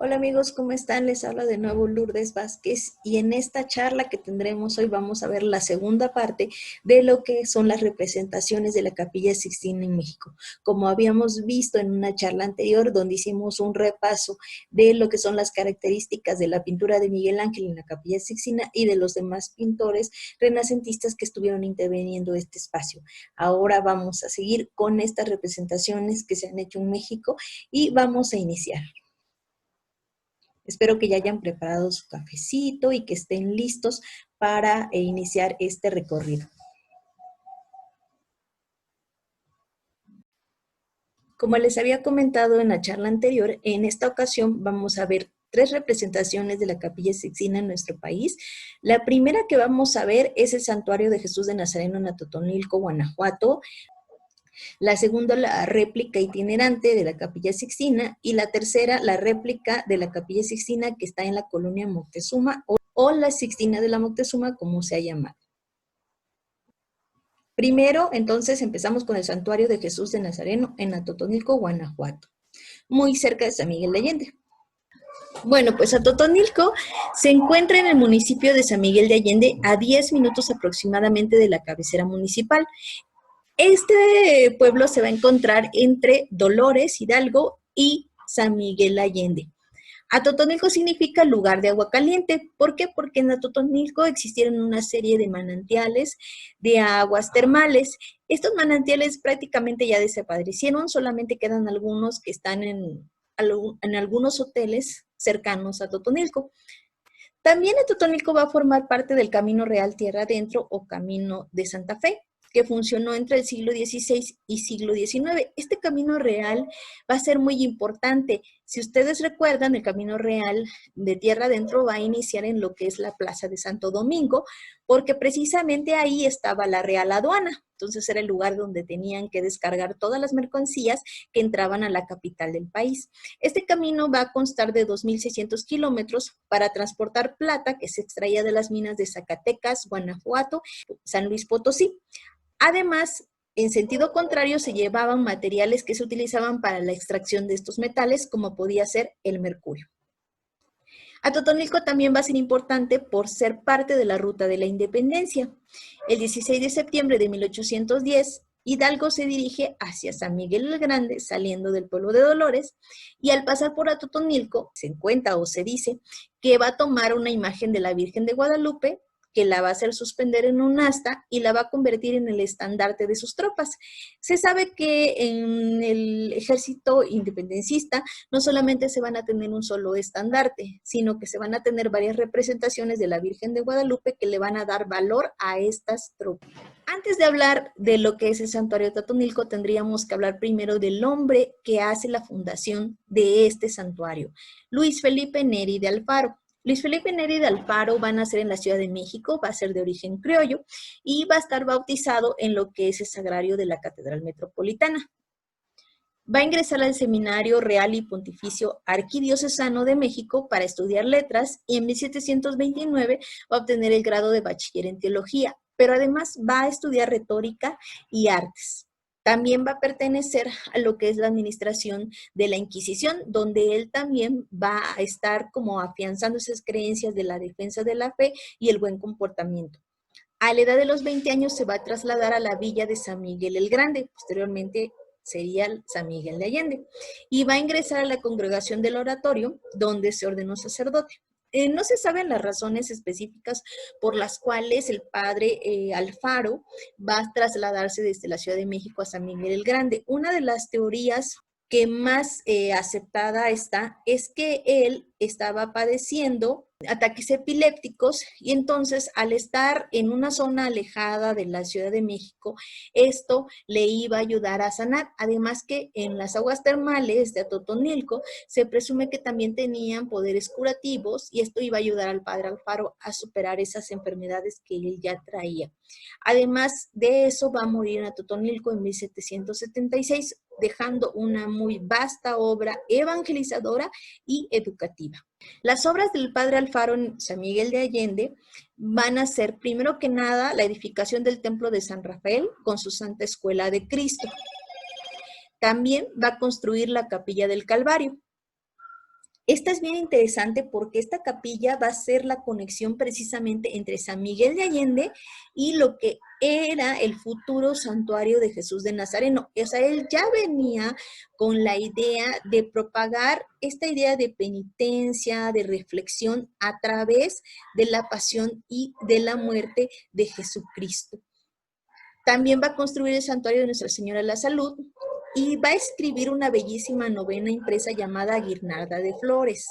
Hola amigos, ¿cómo están? Les habla de nuevo Lourdes Vázquez y en esta charla que tendremos hoy vamos a ver la segunda parte de lo que son las representaciones de la Capilla Sixtina en México. Como habíamos visto en una charla anterior donde hicimos un repaso de lo que son las características de la pintura de Miguel Ángel en la Capilla Sixtina y de los demás pintores renacentistas que estuvieron interviniendo este espacio. Ahora vamos a seguir con estas representaciones que se han hecho en México y vamos a iniciar. Espero que ya hayan preparado su cafecito y que estén listos para iniciar este recorrido. Como les había comentado en la charla anterior, en esta ocasión vamos a ver 3 representaciones de la Capilla Sixtina en nuestro país. La primera que vamos a ver es el Santuario de Jesús de Nazareno en Atotonilco, Guanajuato. La segunda, la réplica itinerante de la Capilla Sixtina, y la tercera, la réplica de la Capilla Sixtina que está en la colonia Moctezuma o la Sixtina de la Moctezuma, como se ha llamado. Primero, entonces, empezamos con el Santuario de Jesús de Nazareno en Atotonilco, Guanajuato, muy cerca de San Miguel de Allende. Bueno, pues Atotonilco se encuentra en el municipio de San Miguel de Allende, a 10 minutos aproximadamente de la cabecera municipal. Este pueblo se va a encontrar entre Dolores, Hidalgo y San Miguel Allende. Atotonilco significa lugar de agua caliente. ¿Por qué? Porque en Atotonilco existieron una serie de manantiales de aguas termales. Estos manantiales prácticamente ya desaparecieron, solamente quedan algunos que están en algunos hoteles cercanos a Atotonilco. También Atotonilco va a formar parte del Camino Real Tierra Adentro o Camino de Santa Fe, que funcionó entre el siglo XVI y siglo XIX. Este Camino Real va a ser muy importante. Si ustedes recuerdan, el Camino Real de Tierra Adentro va a iniciar en lo que es la Plaza de Santo Domingo, porque precisamente ahí estaba la Real Aduana. Entonces era el lugar donde tenían que descargar todas las mercancías que entraban a la capital del país. Este camino va a constar de 2.600 kilómetros para transportar plata que se extraía de las minas de Zacatecas, Guanajuato, San Luis Potosí. Además, en sentido contrario, se llevaban materiales que se utilizaban para la extracción de estos metales, como podía ser el mercurio. Atotonilco también va a ser importante por ser parte de la Ruta de la Independencia. El 16 de septiembre de 1810, Hidalgo se dirige hacia San Miguel el Grande, saliendo del pueblo de Dolores, y al pasar por Atotonilco, se cuenta o se dice que va a tomar una imagen de la Virgen de Guadalupe, que la va a hacer suspender en un asta y la va a convertir en el estandarte de sus tropas. Se sabe que en el ejército independencista no solamente se van a tener un solo estandarte, sino que se van a tener varias representaciones de la Virgen de Guadalupe que le van a dar valor a estas tropas. Antes de hablar de lo que es el santuario de Atotonilco, tendríamos que hablar primero del hombre que hace la fundación de este santuario, Luis Felipe Neri de Alfaro. Luis Felipe Neri de Alfaro va a nacer en la Ciudad de México, va a ser de origen criollo y va a estar bautizado en lo que es el sagrario de la Catedral Metropolitana. Va a ingresar al Seminario Real y Pontificio Arquidiocesano de México para estudiar letras y en 1729 va a obtener el grado de bachiller en teología, pero además va a estudiar retórica y artes. También va a pertenecer a lo que es la administración de la Inquisición, donde él también va a estar como afianzando esas creencias de la defensa de la fe y el buen comportamiento. A la edad de los 20 años se va a trasladar a la villa de San Miguel el Grande, posteriormente sería San Miguel de Allende, y va a ingresar a la congregación del oratorio, donde se ordenó sacerdote. No se saben las razones específicas por las cuales el padre Alfaro va a trasladarse desde la Ciudad de México a San Miguel el Grande. Una de las teorías que más aceptada está es que él estaba padeciendo ataques epilépticos y entonces al estar en una zona alejada de la Ciudad de México, esto le iba a ayudar a sanar. Además que en las aguas termales de Atotonilco se presume que también tenían poderes curativos y esto iba a ayudar al padre Alfaro a superar esas enfermedades que él ya traía. Además de eso, va a morir en Atotonilco en 1776, dejando una muy vasta obra evangelizadora y educativa. Las obras del padre Alfaro en San Miguel de Allende van a ser, primero que nada, la edificación del templo de San Rafael con su Santa Escuela de Cristo. También va a construir la Capilla del Calvario. Esta es bien interesante porque esta capilla va a ser la conexión precisamente entre San Miguel de Allende y lo que era el futuro santuario de Jesús de Nazareno. O sea, él ya venía con la idea de propagar esta idea de penitencia, de reflexión a través de la pasión y de la muerte de Jesucristo. También va a construir el santuario de Nuestra Señora de la Salud y va a escribir una bellísima novena impresa llamada Guirnalda de Flores.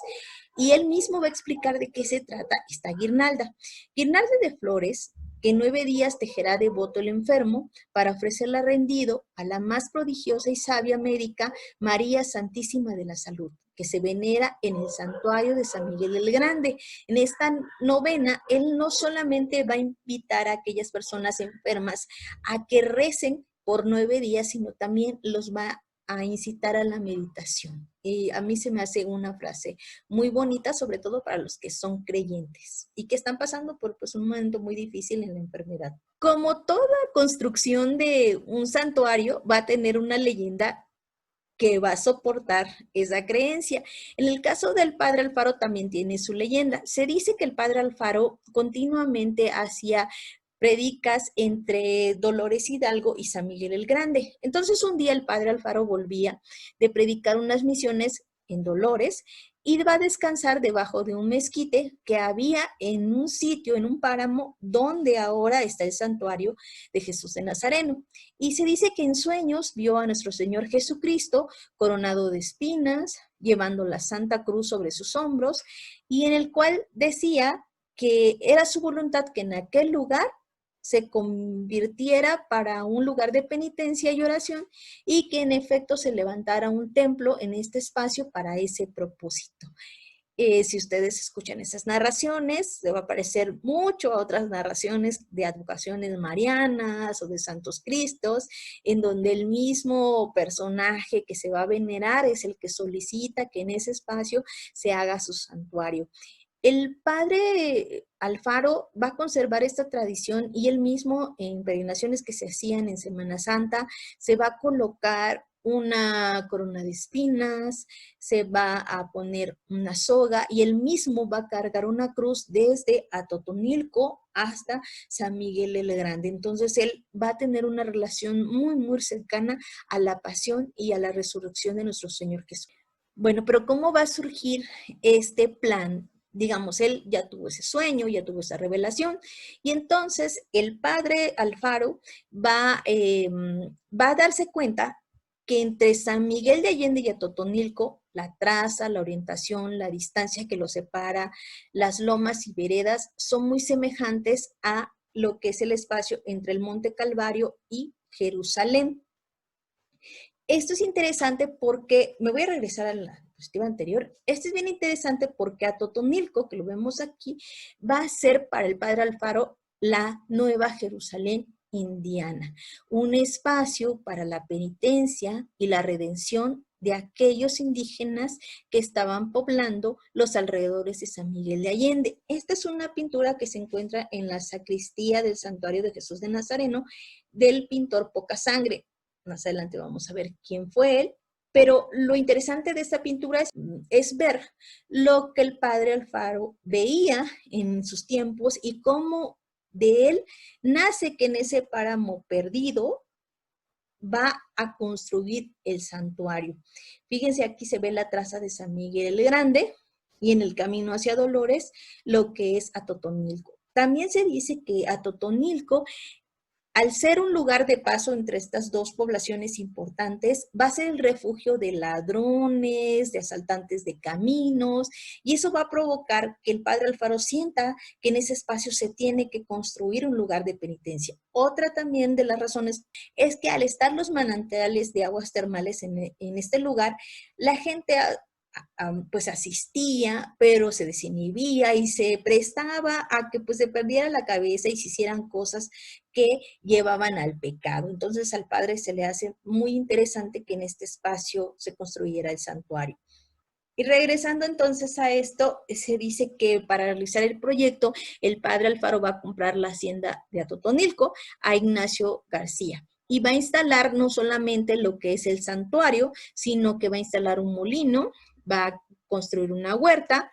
Y él mismo va a explicar de qué se trata esta guirnalda. Guirnalda de Flores, que 9 días tejerá devoto el enfermo para ofrecerla rendido a la más prodigiosa y sabia médica, María Santísima de la Salud, que se venera en el santuario de San Miguel el Grande. En esta novena, él no solamente va a invitar a aquellas personas enfermas a que recen por 9 días, sino también los va a incitar a la meditación. Y a mí se me hace una frase muy bonita, sobre todo para los que son creyentes y que están pasando por pues, un momento muy difícil en la enfermedad. Como toda construcción de un santuario, va a tener una leyenda que va a soportar esa creencia. En el caso del padre Alfaro también tiene su leyenda. Se dice que el padre Alfaro continuamente hacía predicas entre Dolores Hidalgo y San Miguel el Grande. Entonces un día el padre Alfaro volvía de predicar unas misiones en Dolores y va a descansar debajo de un mezquite que había en un sitio, en un páramo, donde ahora está el santuario de Jesús de Nazareno. Y se dice que en sueños vio a nuestro Señor Jesucristo coronado de espinas, llevando la Santa Cruz sobre sus hombros, y en el cual decía que era su voluntad que en aquel lugar se convirtiera para un lugar de penitencia y oración y que en efecto se levantara un templo en este espacio para ese propósito. Si ustedes escuchan esas narraciones, se va a parecer mucho a otras narraciones de advocaciones marianas o de santos cristos, en donde el mismo personaje que se va a venerar es el que solicita que en ese espacio se haga su santuario. El padre Alfaro va a conservar esta tradición y él mismo en peregrinaciones que se hacían en Semana Santa se va a colocar una corona de espinas, se va a poner una soga y él mismo va a cargar una cruz desde Atotonilco hasta San Miguel el Grande. Entonces él va a tener una relación muy, muy cercana a la pasión y a la resurrección de nuestro Señor Jesús. Bueno, pero ¿cómo va a surgir este plan? Digamos, él ya tuvo ese sueño, ya tuvo esa revelación, y entonces el padre Alfaro va a darse cuenta que entre San Miguel de Allende y Atotonilco, la traza, la orientación, la distancia que los separa, las lomas y veredas son muy semejantes a lo que es el espacio entre el Monte Calvario y Jerusalén. Esto es interesante porque, me voy a regresar a la diapositiva anterior, esto es bien interesante porque Atotonilco, que lo vemos aquí, va a ser para el padre Alfaro la Nueva Jerusalén indiana, un espacio para la penitencia y la redención de aquellos indígenas que estaban poblando los alrededores de San Miguel de Allende. Esta es una pintura que se encuentra en la sacristía del Santuario de Jesús de Nazareno del pintor Pocasangre. Más adelante vamos a ver quién fue él, pero lo interesante de esta pintura es ver lo que el padre Alfaro veía en sus tiempos y cómo de él nace que en ese páramo perdido va a construir el santuario. Fíjense, aquí se ve la traza de San Miguel el Grande y en el camino hacia Dolores lo que es Atotonilco. También se dice que Atotonilco, al ser un lugar de paso entre estas dos poblaciones importantes, va a ser el refugio de ladrones, de asaltantes de caminos, y eso va a provocar que el padre Alfaro sienta que en ese espacio se tiene que construir un lugar de penitencia. Otra también de las razones es que al estar los manantiales de aguas termales en este lugar, la gente pues asistía, pero se desinhibía y se prestaba a que pues se perdiera la cabeza y se hicieran cosas que llevaban al pecado. Entonces al padre se le hace muy interesante que en este espacio se construyera el santuario. Y regresando entonces a esto, se dice que para realizar el proyecto, el padre Alfaro va a comprar la hacienda de Atotonilco a Ignacio García. Y va a instalar no solamente lo que es el santuario, sino que va a instalar un molino, va a construir una huerta,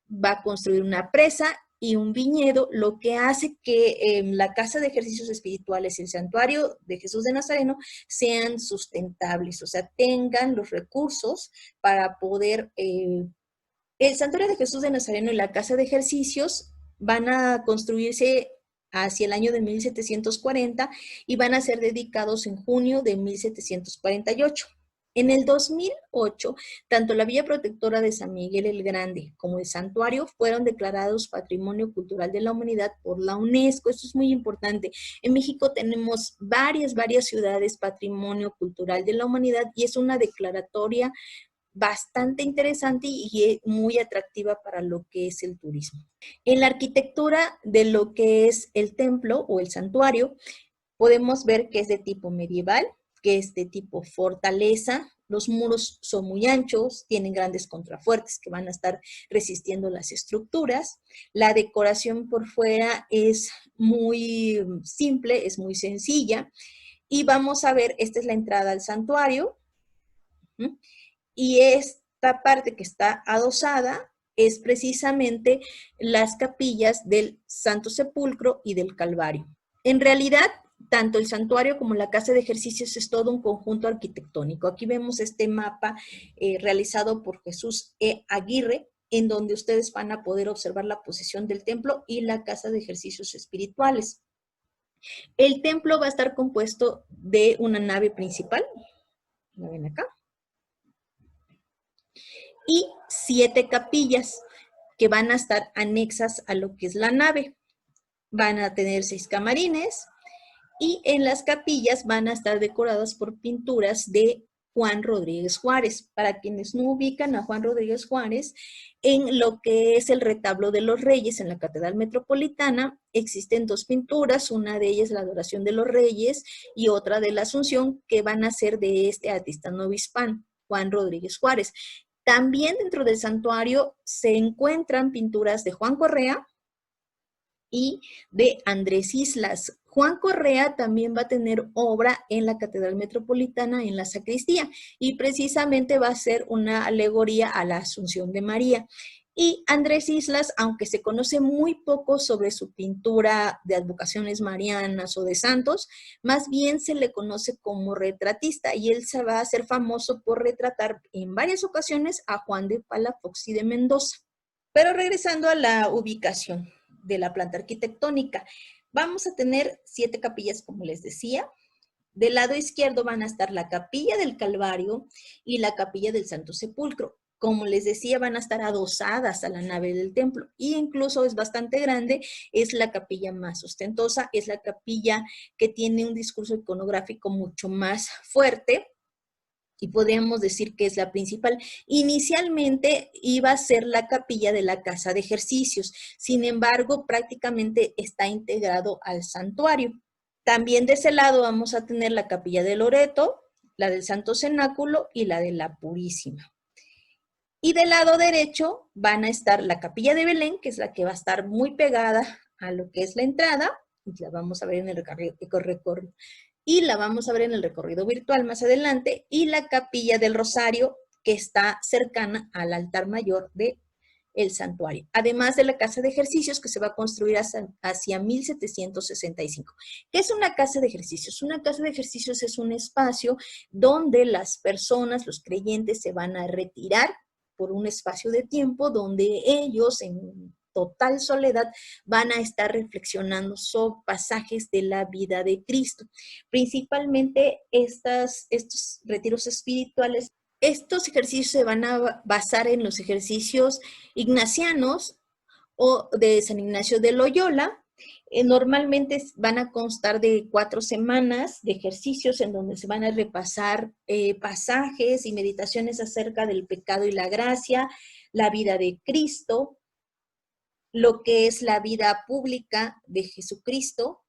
va a construir una presa y un viñedo, lo que hace que la casa de ejercicios espirituales y el santuario de Jesús de Nazareno sean sustentables, o sea, tengan los recursos para poder... el santuario de Jesús de Nazareno y la casa de ejercicios van a construirse hacia el año de 1740 y van a ser dedicados en junio de 1748. En el 2008, tanto la Villa Protectora de San Miguel el Grande como el santuario fueron declarados Patrimonio Cultural de la Humanidad por la UNESCO. Esto es muy importante. En México tenemos varias ciudades Patrimonio Cultural de la Humanidad y es una declaratoria bastante interesante y muy atractiva para lo que es el turismo. En la arquitectura de lo que es el templo o el santuario, podemos ver que es de tipo medieval, que es de tipo fortaleza. Los muros son muy anchos, tienen grandes contrafuertes que van a estar resistiendo las estructuras. La decoración por fuera es muy simple, es muy sencilla. Y vamos a ver, esta es la entrada al santuario. Y esta parte que está adosada es precisamente las capillas del Santo Sepulcro y del Calvario. En realidad, tanto el santuario como la casa de ejercicios es todo un conjunto arquitectónico. Aquí vemos este mapa realizado por Jesús E. Aguirre, en donde ustedes van a poder observar la posición del templo y la casa de ejercicios espirituales. El templo va a estar compuesto de una nave principal, ¿la ven acá? Y 7 capillas que van a estar anexas a lo que es la nave. Van a tener 6 camarines y en las capillas van a estar decoradas por pinturas de Juan Rodríguez Juárez. Para quienes no ubican a Juan Rodríguez Juárez, en lo que es el retablo de los Reyes en la Catedral Metropolitana, existen 2 pinturas, una de ellas la Adoración de los Reyes y otra de la Asunción, que van a ser de este artista novohispano, Juan Rodríguez Juárez. También dentro del santuario se encuentran pinturas de Juan Correa y de Andrés Islas. Juan Correa también va a tener obra en la Catedral Metropolitana, en la sacristía, y precisamente va a ser una alegoría a la Asunción de María. Y Andrés Islas, aunque se conoce muy poco sobre su pintura de advocaciones marianas o de santos, más bien se le conoce como retratista y él se va a hacer famoso por retratar en varias ocasiones a Juan de Palafox y de Mendoza. Pero regresando a la ubicación de la planta arquitectónica, vamos a tener 7 capillas, como les decía. Del lado izquierdo van a estar la capilla del Calvario y la capilla del Santo Sepulcro. Como les decía, van a estar adosadas a la nave del templo y incluso es bastante grande, es la capilla más ostentosa, es la capilla que tiene un discurso iconográfico mucho más fuerte y podríamos decir que es la principal. Inicialmente iba a ser la capilla de la casa de ejercicios, sin embargo, prácticamente está integrado al santuario. También de ese lado vamos a tener la capilla de Loreto, la del Santo Cenáculo y la de la Purísima. Y del lado derecho van a estar la capilla de Belén, que es la que va a estar muy pegada a lo que es la entrada, y la vamos a ver en el recorrido. Y la vamos a ver en el recorrido virtual más adelante, y la capilla del Rosario, que está cercana al altar mayor de el santuario, además de la casa de ejercicios que se va a construir hacia 1765. ¿Qué es una casa de ejercicios? Una casa de ejercicios es un espacio donde las personas, los creyentes, se van a retirar por un espacio de tiempo donde ellos en total soledad van a estar reflexionando sobre pasajes de la vida de Cristo. Principalmente estos retiros espirituales, estos ejercicios se van a basar en los ejercicios ignacianos o de San Ignacio de Loyola. Normalmente van a constar de 4 semanas de ejercicios en donde se van a repasar pasajes y meditaciones acerca del pecado y la gracia, la vida de Cristo, lo que es la vida pública de Jesucristo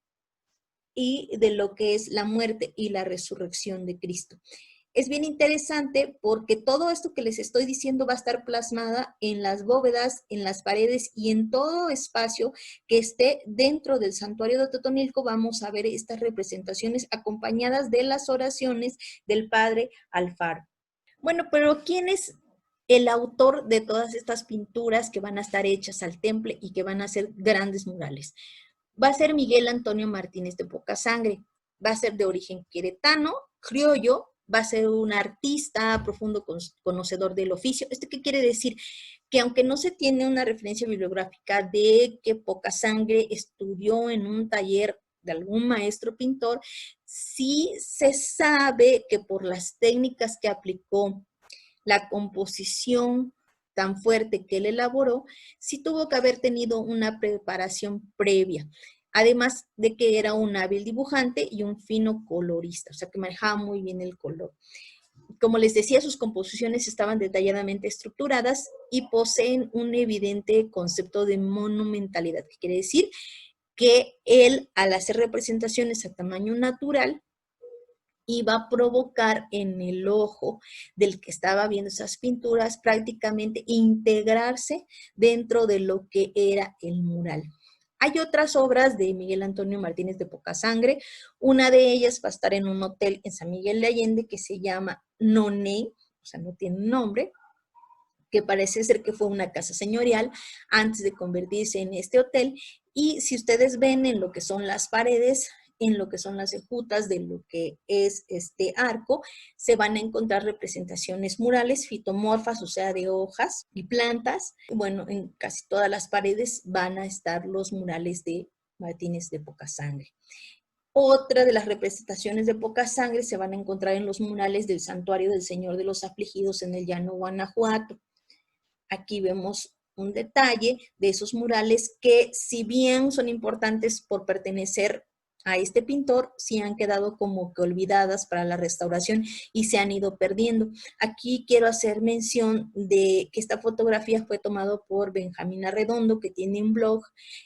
y de lo que es la muerte y la resurrección de Cristo. Es bien interesante porque todo esto que les estoy diciendo va a estar plasmada en las bóvedas, en las paredes y en todo espacio que esté dentro del santuario de Totonilco. Vamos a ver estas representaciones acompañadas de las oraciones del Padre Alfaro. Bueno, pero ¿quiénes el autor de todas estas pinturas que van a estar hechas al temple y que van a ser grandes murales. Va a ser Miguel Antonio Martínez de Pocasangre, va a ser de origen queretano, criollo, va a ser un artista profundo conocedor del oficio. ¿Esto qué quiere decir? Que aunque no se tiene una referencia bibliográfica de que Pocasangre estudió en un taller de algún maestro pintor, sí se sabe que por las técnicas que aplicó, la composición tan fuerte que él elaboró, sí tuvo que haber tenido una preparación previa. Además de que era un hábil dibujante y un fino colorista, o sea que manejaba muy bien el color. Como les decía, sus composiciones estaban detalladamente estructuradas y poseen un evidente concepto de monumentalidad, que quiere decir que él, al hacer representaciones a tamaño natural, iba a provocar en el ojo del que estaba viendo esas pinturas prácticamente integrarse dentro de lo que era el mural. Hay otras obras de Miguel Antonio Martínez de Pocasangre. Una de ellas va a estar en un hotel en San Miguel de Allende que se llama Noné, o sea, no tiene nombre, que parece ser que fue una casa señorial antes de convertirse en este hotel. Y si ustedes ven en lo que son las paredes, en lo que son las ejutas de lo que es este arco, se van a encontrar representaciones murales fitomorfas, o sea, de hojas y plantas. Bueno, en casi todas las paredes van a estar los murales de Martínez de Pocasangre. Otra de las representaciones de Pocasangre se van a encontrar en los murales del Santuario del Señor de los Afligidos en el Llano Guanajuato. Aquí vemos un detalle de esos murales que, si bien son importantes por pertenecer a este pintor, sí han quedado como que olvidadas para la restauración y se han ido perdiendo. Aquí quiero hacer mención de que esta fotografía fue tomada por Benjamín Arredondo, que tiene un blog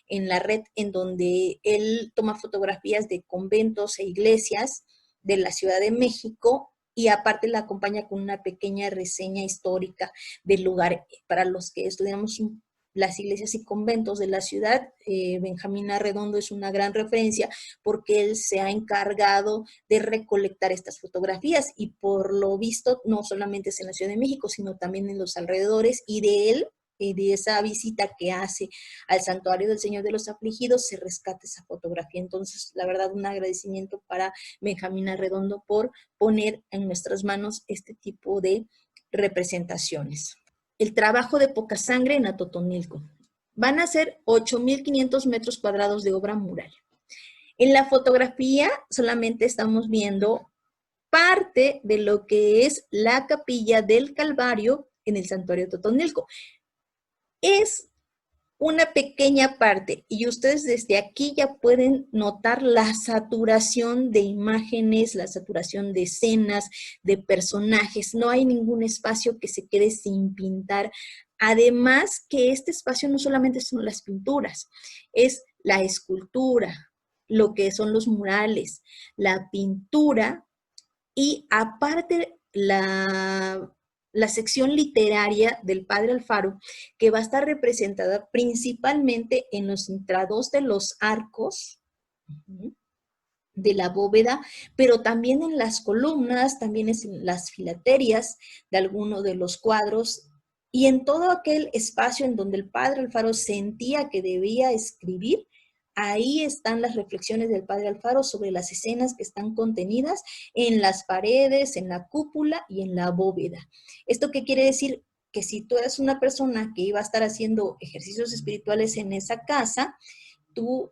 en la red en donde él toma fotografías de conventos e iglesias de la Ciudad de México y aparte la acompaña con una pequeña reseña histórica del lugar. Para los que estudiamos las iglesias y conventos de la ciudad, Benjamín Arredondo es una gran referencia porque él se ha encargado de recolectar estas fotografías y por lo visto no solamente es en la Ciudad de México, sino también en los alrededores, y de él, de esa visita que hace al Santuario del Señor de los Afligidos, se rescata esa fotografía. Entonces, la verdad, un agradecimiento para Benjamín Arredondo por poner en nuestras manos este tipo de representaciones. El trabajo de Pocasangre en Atotonilco. Van a ser 8.500 metros cuadrados de obra mural. En la fotografía solamente estamos viendo parte de lo que es la capilla del Calvario en el Santuario de Atotonilco. Es una pequeña parte y ustedes desde aquí ya pueden notar la saturación de imágenes, la saturación de escenas, de personajes. No hay ningún espacio que se quede sin pintar. Además que este espacio no solamente son las pinturas, es la escultura, lo que son los murales, la pintura y aparte la sección literaria del Padre Alfaro, que va a estar representada principalmente en los entrados de los arcos de la bóveda, pero también en las columnas, también en las filaterias de alguno de los cuadros y en todo aquel espacio en donde el Padre Alfaro sentía que debía escribir. Ahí están las reflexiones del Padre Alfaro sobre las escenas que están contenidas en las paredes, en la cúpula y en la bóveda. ¿Esto qué quiere decir? Que si tú eres una persona que iba a estar haciendo ejercicios espirituales en esa casa, tú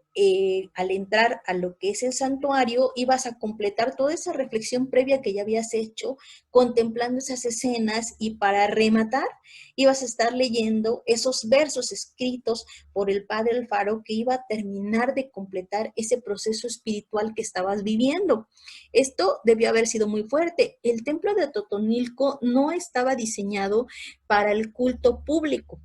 al entrar a lo que es el santuario ibas a completar toda esa reflexión previa que ya habías hecho, contemplando esas escenas, y para rematar ibas a estar leyendo esos versos escritos por el Padre Alfaro que iba a terminar de completar ese proceso espiritual que estabas viviendo. Esto debió haber sido muy fuerte. El templo de Atotonilco no estaba diseñado para el culto público.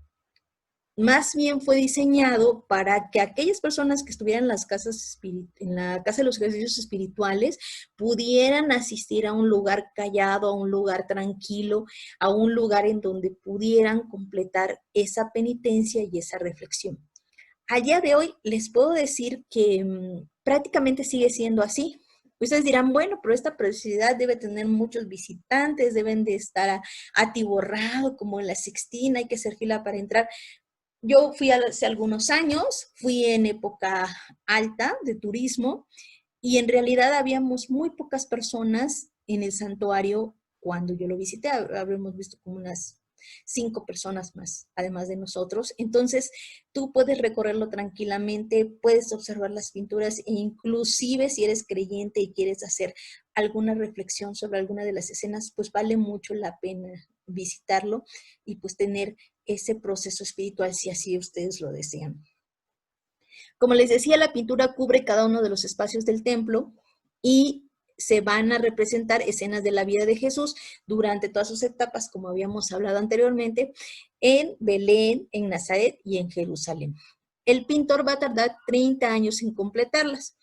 Más bien fue diseñado para que aquellas personas que estuvieran en en la casa de los ejercicios espirituales pudieran asistir a un lugar callado, a un lugar tranquilo, a un lugar en donde pudieran completar esa penitencia y esa reflexión. A día de hoy les puedo decir que prácticamente sigue siendo así. Ustedes dirán, bueno, pero esta preciosidad debe tener muchos visitantes, deben de estar atiborrado como en la Sixtina, hay que hacer fila para entrar. Yo fui hace algunos años, fui en época alta de turismo y en realidad habíamos muy pocas personas en el santuario cuando yo lo visité. Habremos visto como unas 5 personas más, además de nosotros. Entonces, tú puedes recorrerlo tranquilamente, puedes observar las pinturas e inclusive si eres creyente y quieres hacer alguna reflexión sobre alguna de las escenas, pues vale mucho la pena visitarlo y pues tener ese proceso espiritual si así ustedes lo desean. Como les decía, la pintura cubre cada uno de los espacios del templo y se van a representar escenas de la vida de Jesús durante todas sus etapas, como habíamos hablado anteriormente, en Belén, en Nazaret y en Jerusalén. El pintor va a tardar 30 años en completarlas.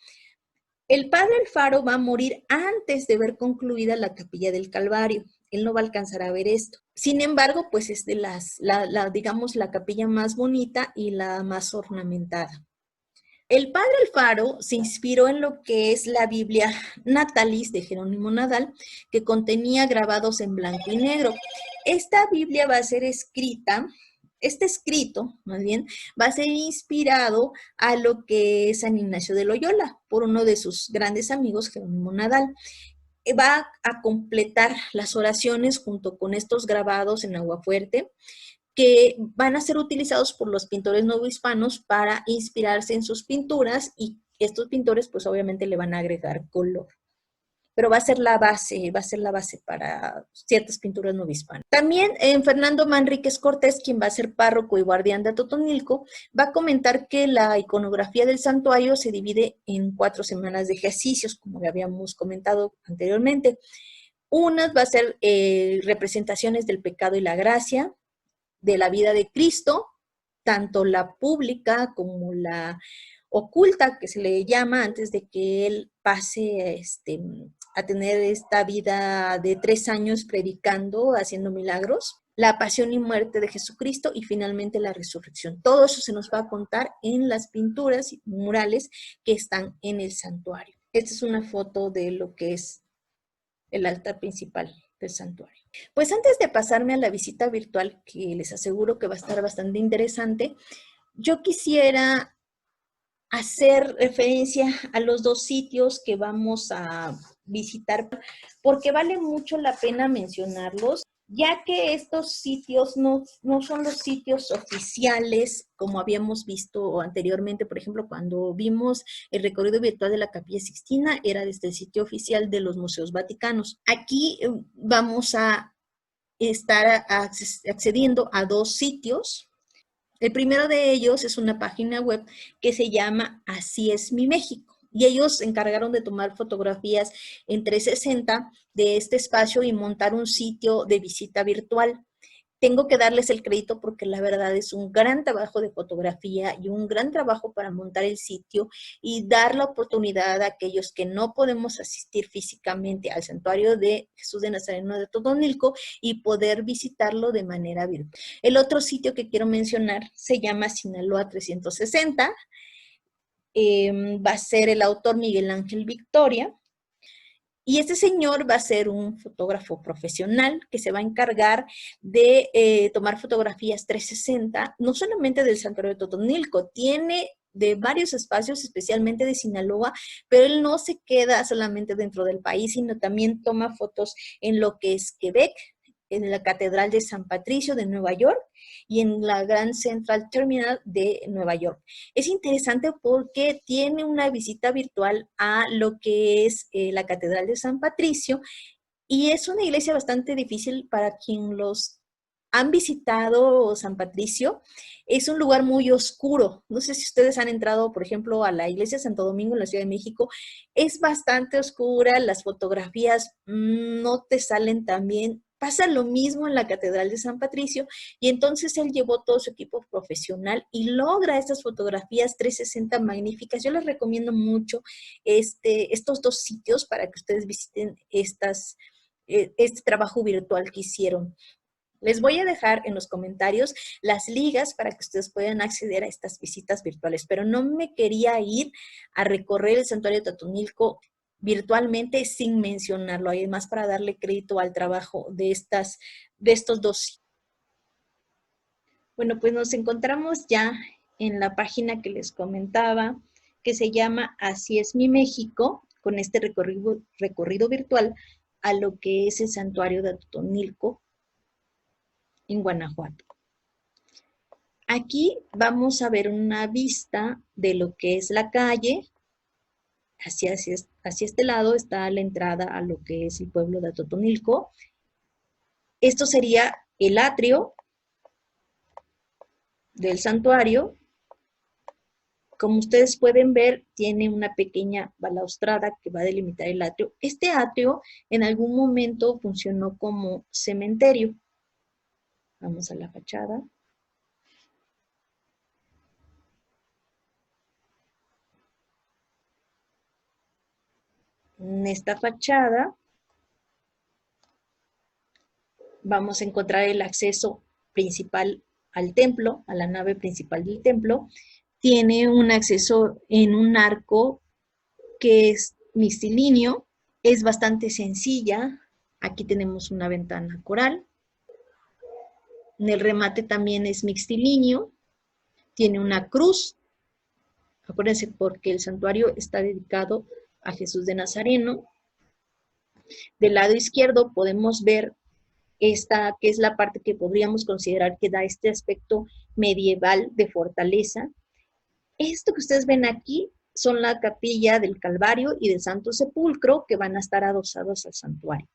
El padre Alfaro va a morir antes de ver concluida la capilla del Calvario. Él no va a alcanzar a ver esto. Sin embargo, pues es de digamos, la capilla más bonita y la más ornamentada. El padre Alfaro se inspiró en lo que es la Biblia Natalis de Jerónimo Nadal, que contenía grabados en blanco y negro. Esta Biblia va a ser escrita, este escrito, más bien, va a ser inspirado a lo que es San Ignacio de Loyola, por uno de sus grandes amigos, Jerónimo Nadal. Va a completar las oraciones junto con estos grabados en agua fuerte, que van a ser utilizados por los pintores novohispanos para inspirarse en sus pinturas y estos pintores pues obviamente le van a agregar color. Pero va a ser la base para ciertas pinturas novohispanas. También Fernando Manríquez Cortés, quien va a ser párroco y guardián de Atotonilco, va a comentar que la iconografía del santuario se divide en 4 semanas de ejercicios, como ya habíamos comentado anteriormente. Unas va a ser representaciones del pecado y la gracia, de la vida de Cristo, tanto la pública como la oculta, que se le llama, antes de que él pase a tener esta vida de 3 años predicando, haciendo milagros, la pasión y muerte de Jesucristo y finalmente la resurrección. Todo eso se nos va a contar en las pinturas y murales que están en el santuario. Esta es una foto de lo que es el altar principal del santuario. Pues antes de pasarme a la visita virtual, que les aseguro que va a estar bastante interesante, yo quisiera hacer referencia a los 2 sitios que vamos a visitar, porque vale mucho la pena mencionarlos, ya que estos sitios no son los sitios oficiales como habíamos visto anteriormente. Por ejemplo, cuando vimos el recorrido virtual de la Capilla Sixtina, era desde el sitio oficial de los Museos Vaticanos. Aquí vamos a estar accediendo a 2 sitios. El primero de ellos es una página web que se llama Así es mi México. Y ellos se encargaron de tomar fotografías en 360 de este espacio y montar un sitio de visita virtual. Tengo que darles el crédito porque la verdad es un gran trabajo de fotografía y un gran trabajo para montar el sitio y dar la oportunidad a aquellos que no podemos asistir físicamente al santuario de Jesús de Nazareno de Atotonilco y poder visitarlo de manera virtual. El otro sitio que quiero mencionar se llama Sinaloa 360. Va a ser el autor Miguel Ángel Victoria. Y este señor va a ser un fotógrafo profesional que se va a encargar de tomar fotografías 360, no solamente del santuario de Totonilco, tiene de varios espacios, especialmente de Sinaloa, pero él no se queda solamente dentro del país, sino también toma fotos en lo que es Quebec, en la Catedral de San Patricio de Nueva York y en la Grand Central Terminal de Nueva York. Es interesante porque tiene una visita virtual a lo que es la Catedral de San Patricio y es una iglesia bastante difícil para quien los han visitado San Patricio. Es un lugar muy oscuro. No sé si ustedes han entrado, por ejemplo, a la iglesia de Santo Domingo en la Ciudad de México. Es bastante oscura, las fotografías no te salen tan bien. Pasa lo mismo en la Catedral de San Patricio y entonces él llevó todo su equipo profesional y logra estas fotografías 360 magníficas. Yo les recomiendo mucho estos 2 sitios para que ustedes visiten este trabajo virtual que hicieron. Les voy a dejar en los comentarios las ligas para que ustedes puedan acceder a estas visitas virtuales, pero no me quería ir a recorrer el santuario de Atotonilco virtualmente sin mencionarlo, además para darle crédito al trabajo de estos dos. Bueno, pues nos encontramos ya en la página que les comentaba, que se llama Así es mi México, con este recorrido virtual a lo que es el santuario de Atotonilco en Guanajuato. Aquí vamos a ver una vista de lo que es la calle. Hacia este lado está la entrada a lo que es el pueblo de Atotonilco. Esto sería el atrio del santuario. Como ustedes pueden ver, tiene una pequeña balaustrada que va a delimitar el atrio. Este atrio en algún momento funcionó como cementerio. Vamos a la fachada. En esta fachada vamos a encontrar el acceso principal al templo, a la nave principal del templo. Tiene un acceso en un arco que es mixtilíneo, es bastante sencilla. Aquí tenemos una ventana coral. En el remate también es mixtilíneo, tiene una cruz. Acuérdense, porque el santuario está dedicado a Jesús de Nazareno. Del lado izquierdo podemos ver esta, que es la parte que podríamos considerar que da este aspecto medieval de fortaleza. Esto que ustedes ven aquí son la capilla del Calvario y del Santo Sepulcro, que van a estar adosados al santuario.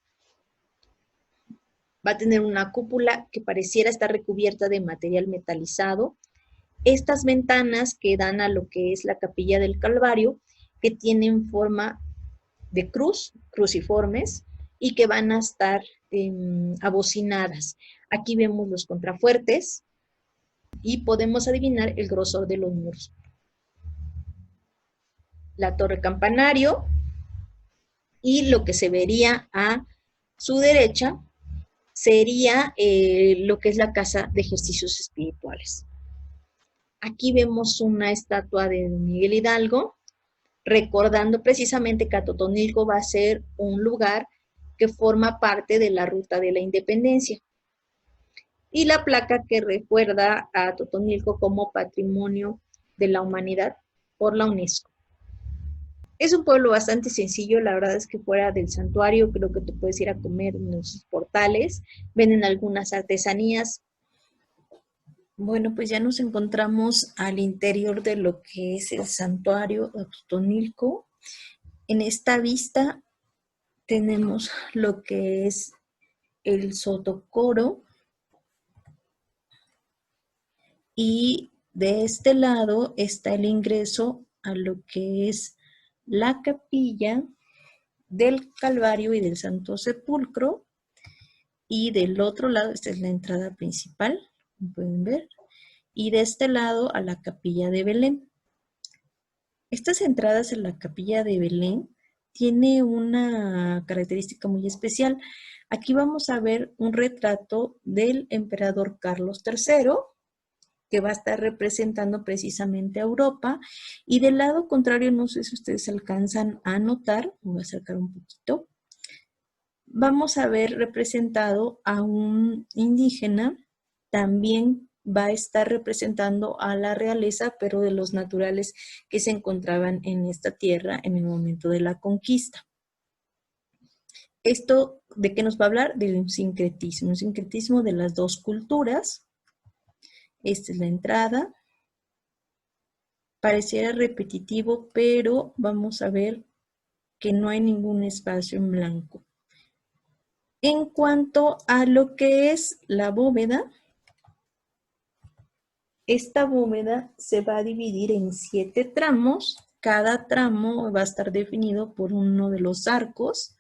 Va a tener una cúpula que pareciera estar recubierta de material metalizado. Estas ventanas que dan a lo que es la capilla del Calvario, que tienen forma de cruz, cruciformes, y que van a estar abocinadas. Aquí vemos los contrafuertes y podemos adivinar el grosor de los muros. La torre campanario y lo que se vería a su derecha sería lo que es la casa de ejercicios espirituales. Aquí vemos una estatua de Miguel Hidalgo, recordando precisamente que Atotonilco va a ser un lugar que forma parte de la Ruta de la Independencia. Y la placa que recuerda a Atotonilco como Patrimonio de la Humanidad por la UNESCO. Es un pueblo bastante sencillo, la verdad es que fuera del santuario creo que te puedes ir a comer en los portales, venden algunas artesanías. Bueno, pues ya nos encontramos al interior de lo que es el santuario de Atotonilco. En esta vista tenemos lo que es el sotocoro y de este lado está el ingreso a lo que es la capilla del Calvario y del Santo Sepulcro, y del otro lado, esta es la entrada principal, como pueden ver, y de este lado a la capilla de Belén. Estas entradas en la capilla de Belén tiene una característica muy especial. Aquí vamos a ver un retrato del emperador Carlos III, que va a estar representando precisamente a Europa, y del lado contrario, no sé si ustedes alcanzan a notar, voy a acercar un poquito, vamos a ver representado a un indígena, también va a estar representando a la realeza, pero de los naturales que se encontraban en esta tierra en el momento de la conquista. ¿Esto de qué nos va a hablar? Del un sincretismo de las dos culturas. Esta es la entrada. Pareciera repetitivo, pero vamos a ver que no hay ningún espacio en blanco. En cuanto a lo que es la bóveda, esta bóveda se va a dividir en 7 tramos. Cada tramo va a estar definido por uno de los arcos,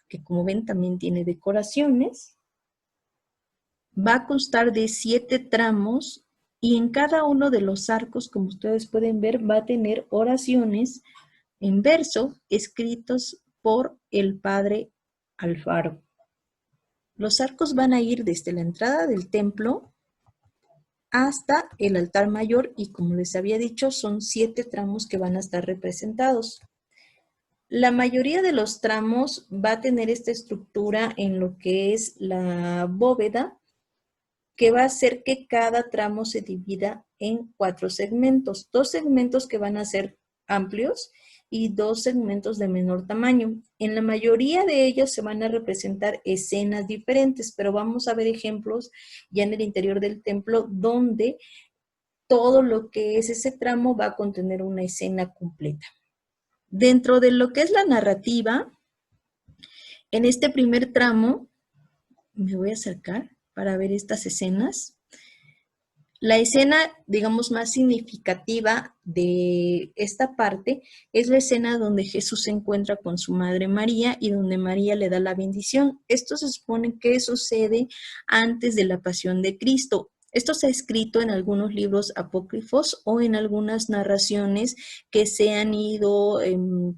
que como ven también tiene decoraciones. Va a constar de 7 tramos y en cada uno de los arcos, como ustedes pueden ver, va a tener oraciones en verso escritos por el padre Alfaro. Los arcos van a ir desde la entrada del templo hasta el altar mayor y como les había dicho son 7 tramos que van a estar representados. La mayoría de los tramos va a tener esta estructura en lo que es la bóveda, que va a hacer que cada tramo se divida en 4 segmentos. 2 segmentos que van a ser amplios y 2 segmentos de menor tamaño. En la mayoría de ellos se van a representar escenas diferentes, pero vamos a ver ejemplos ya en el interior del templo donde todo lo que es ese tramo va a contener una escena completa. Dentro de lo que es la narrativa, en este primer tramo, me voy a acercar para ver estas escenas. La escena, digamos, más significativa de esta parte es la escena donde Jesús se encuentra con su madre María y donde María le da la bendición. Esto se supone que sucede antes de la pasión de Cristo. Esto se ha escrito en algunos libros apócrifos o en algunas narraciones que se han ido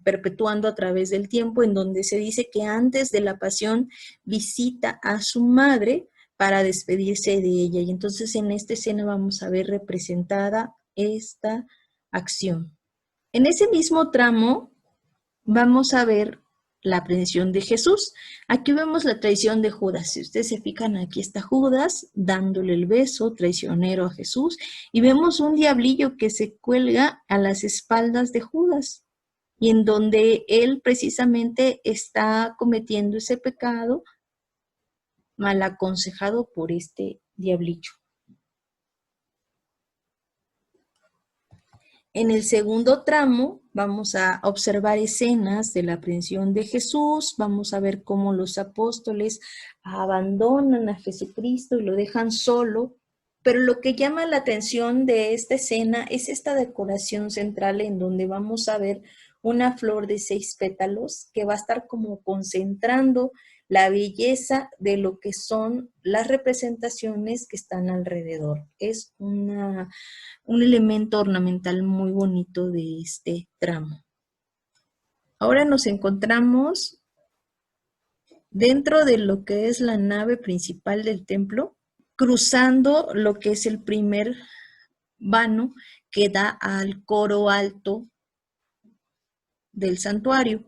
perpetuando a través del tiempo, en donde se dice que antes de la pasión visita a su madre para despedirse de ella. Y entonces en esta escena vamos a ver representada esta acción. En ese mismo tramo vamos a ver la aprehensión de Jesús. Aquí vemos la traición de Judas. Si ustedes se fijan, aquí está Judas dándole el beso traicionero a Jesús y vemos un diablillo que se cuelga a las espaldas de Judas y en donde él precisamente está cometiendo ese pecado mal aconsejado por este diablillo. En el segundo tramo vamos a observar escenas de la aprehensión de Jesús, vamos a ver cómo los apóstoles abandonan a Jesucristo y lo dejan solo, pero lo que llama la atención de esta escena es esta decoración central en donde vamos a ver una flor de 6 pétalos que va a estar como concentrando la belleza de lo que son las representaciones que están alrededor. Es un elemento ornamental muy bonito de este tramo. Ahora nos encontramos dentro de lo que es la nave principal del templo, cruzando lo que es el primer vano que da al coro alto del santuario.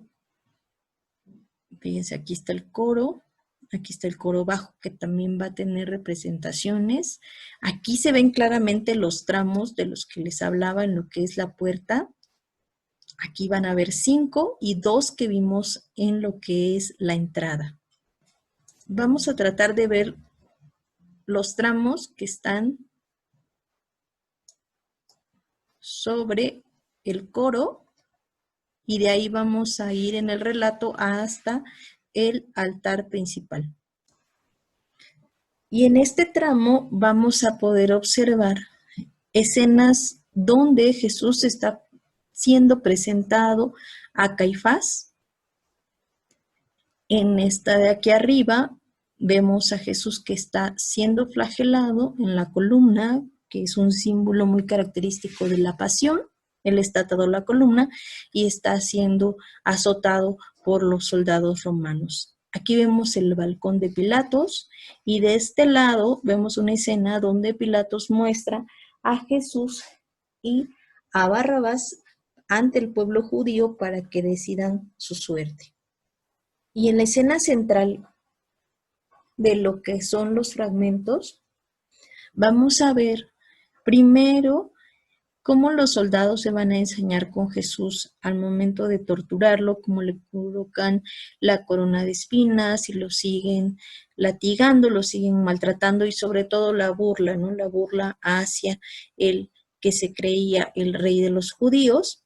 Fíjense, aquí está el coro, aquí está el coro bajo que también va a tener representaciones. Aquí se ven claramente los tramos de los que les hablaba en lo que es la puerta. Aquí van a ver 5 y 2 que vimos en lo que es la entrada. Vamos a tratar de ver los tramos que están sobre el coro y de ahí vamos a ir en el relato hasta el altar principal. Y en este tramo vamos a poder observar escenas donde Jesús está siendo presentado a Caifás. En esta de aquí arriba vemos a Jesús que está siendo flagelado en la columna, que es un símbolo muy característico de la pasión. Él está atado a la columna y está siendo azotado por los soldados romanos. Aquí vemos el balcón de Pilatos y de este lado vemos una escena donde Pilatos muestra a Jesús y a Barrabás ante el pueblo judío para que decidan su suerte. Y en la escena central de lo que son los fragmentos, vamos a ver primero cómo los soldados se van a ensañar con Jesús al momento de torturarlo, cómo le colocan la corona de espinas y lo siguen latigando, lo siguen maltratando y sobre todo la burla, ¿no? La burla hacia el que se creía el rey de los judíos.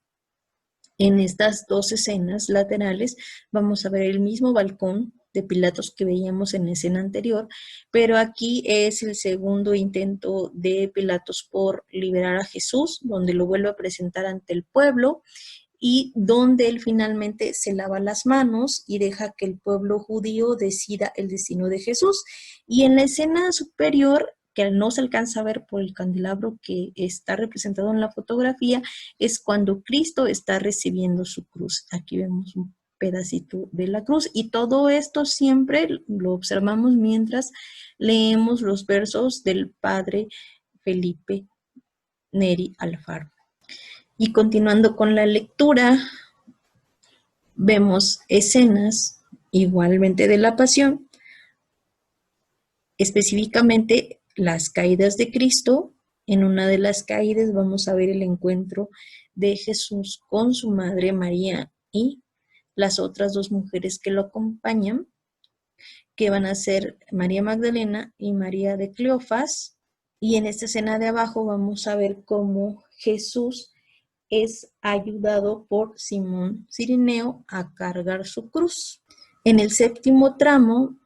En estas 2 escenas laterales vamos a ver el mismo balcón de Pilatos que veíamos en la escena anterior, pero aquí es el segundo intento de Pilatos por liberar a Jesús, donde lo vuelve a presentar ante el pueblo y donde él finalmente se lava las manos y deja que el pueblo judío decida el destino de Jesús. Y en la escena superior, que no se alcanza a ver por el candelabro que está representado en la fotografía, es cuando Cristo está recibiendo su cruz. Aquí vemos un pedacito de la cruz y todo esto siempre lo observamos mientras leemos los versos del padre Felipe Neri Alfaro. Y continuando con la lectura, Vemos escenas igualmente de la pasión, específicamente las caídas de Cristo. En una de las caídas vamos a ver el encuentro de Jesús con su madre María y las otras dos mujeres que lo acompañan, que van a ser María Magdalena y María de Cleofas. Y en esta escena de abajo vamos a ver cómo Jesús es ayudado por Simón Cirineo a cargar su cruz. En el séptimo tramo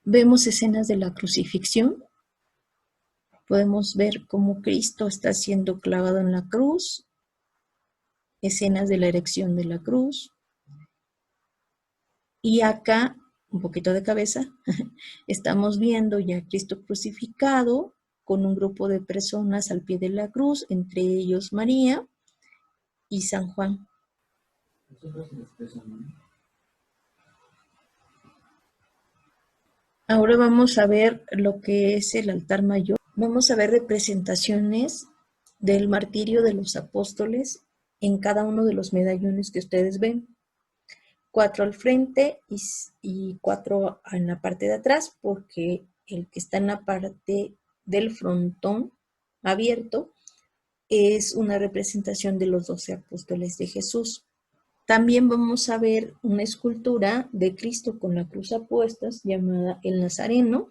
vemos escenas de la crucifixión. Podemos ver cómo Cristo está siendo clavado en la cruz, escenas de la erección de la cruz. Y acá, un poquito de cabeza, estamos viendo ya a Cristo crucificado con un grupo de personas al pie de la cruz, entre ellos María y San Juan. Ahora vamos a ver lo que es el altar mayor. Vamos a ver representaciones del martirio de los apóstoles en cada uno de los medallones que ustedes ven. 4 al frente y 4 en la parte de atrás, porque el que está en la parte del frontón abierto es una representación de los 12 apóstoles de Jesús. También vamos a ver una escultura de Cristo con la cruz a cuestas llamada el Nazareno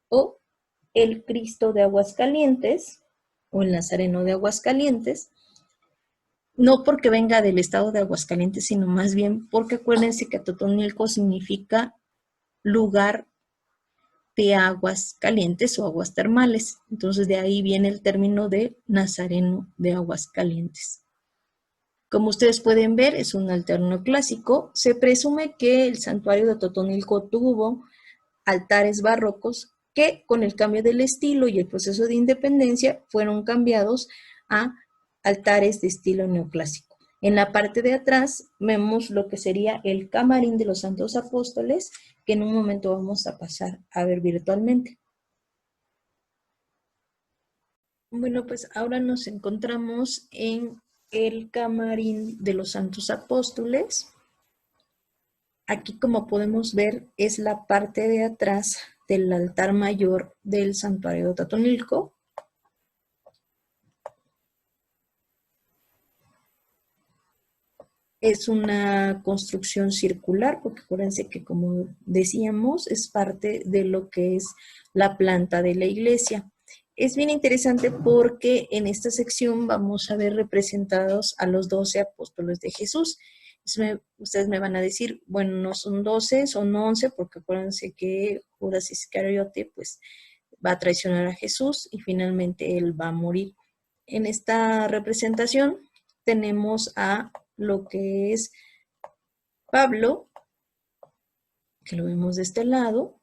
o el Cristo de Aguascalientes o el Nazareno de Aguascalientes. No porque venga del estado de Aguascalientes, sino más bien porque acuérdense que Atotonilco significa lugar de aguas calientes o aguas termales. Entonces de ahí viene el término de Nazareno de Aguascalientes. Como ustedes pueden ver, es un altar neoclásico. Se presume que el santuario de Atotonilco tuvo altares barrocos que con el cambio del estilo y el proceso de independencia fueron cambiados a altares de estilo neoclásico. En la parte de atrás vemos lo que sería el camarín de los santos apóstoles, que en un momento vamos a pasar a ver virtualmente. Bueno, pues ahora nos encontramos en el camarín de los santos apóstoles. Aquí, como podemos ver, es la parte de atrás del altar mayor del santuario de Atotonilco. Es una construcción circular, porque acuérdense que, como decíamos, es parte de lo que es la planta de la iglesia. Es bien interesante porque en esta sección vamos a ver representados a los 12 apóstoles de Jesús. Ustedes me van a decir, bueno, no son 12, son 11, porque acuérdense que Judas Iscariote pues va a traicionar a Jesús y finalmente él va a morir. En esta representación tenemos a lo que es Pablo, que lo vemos de este lado,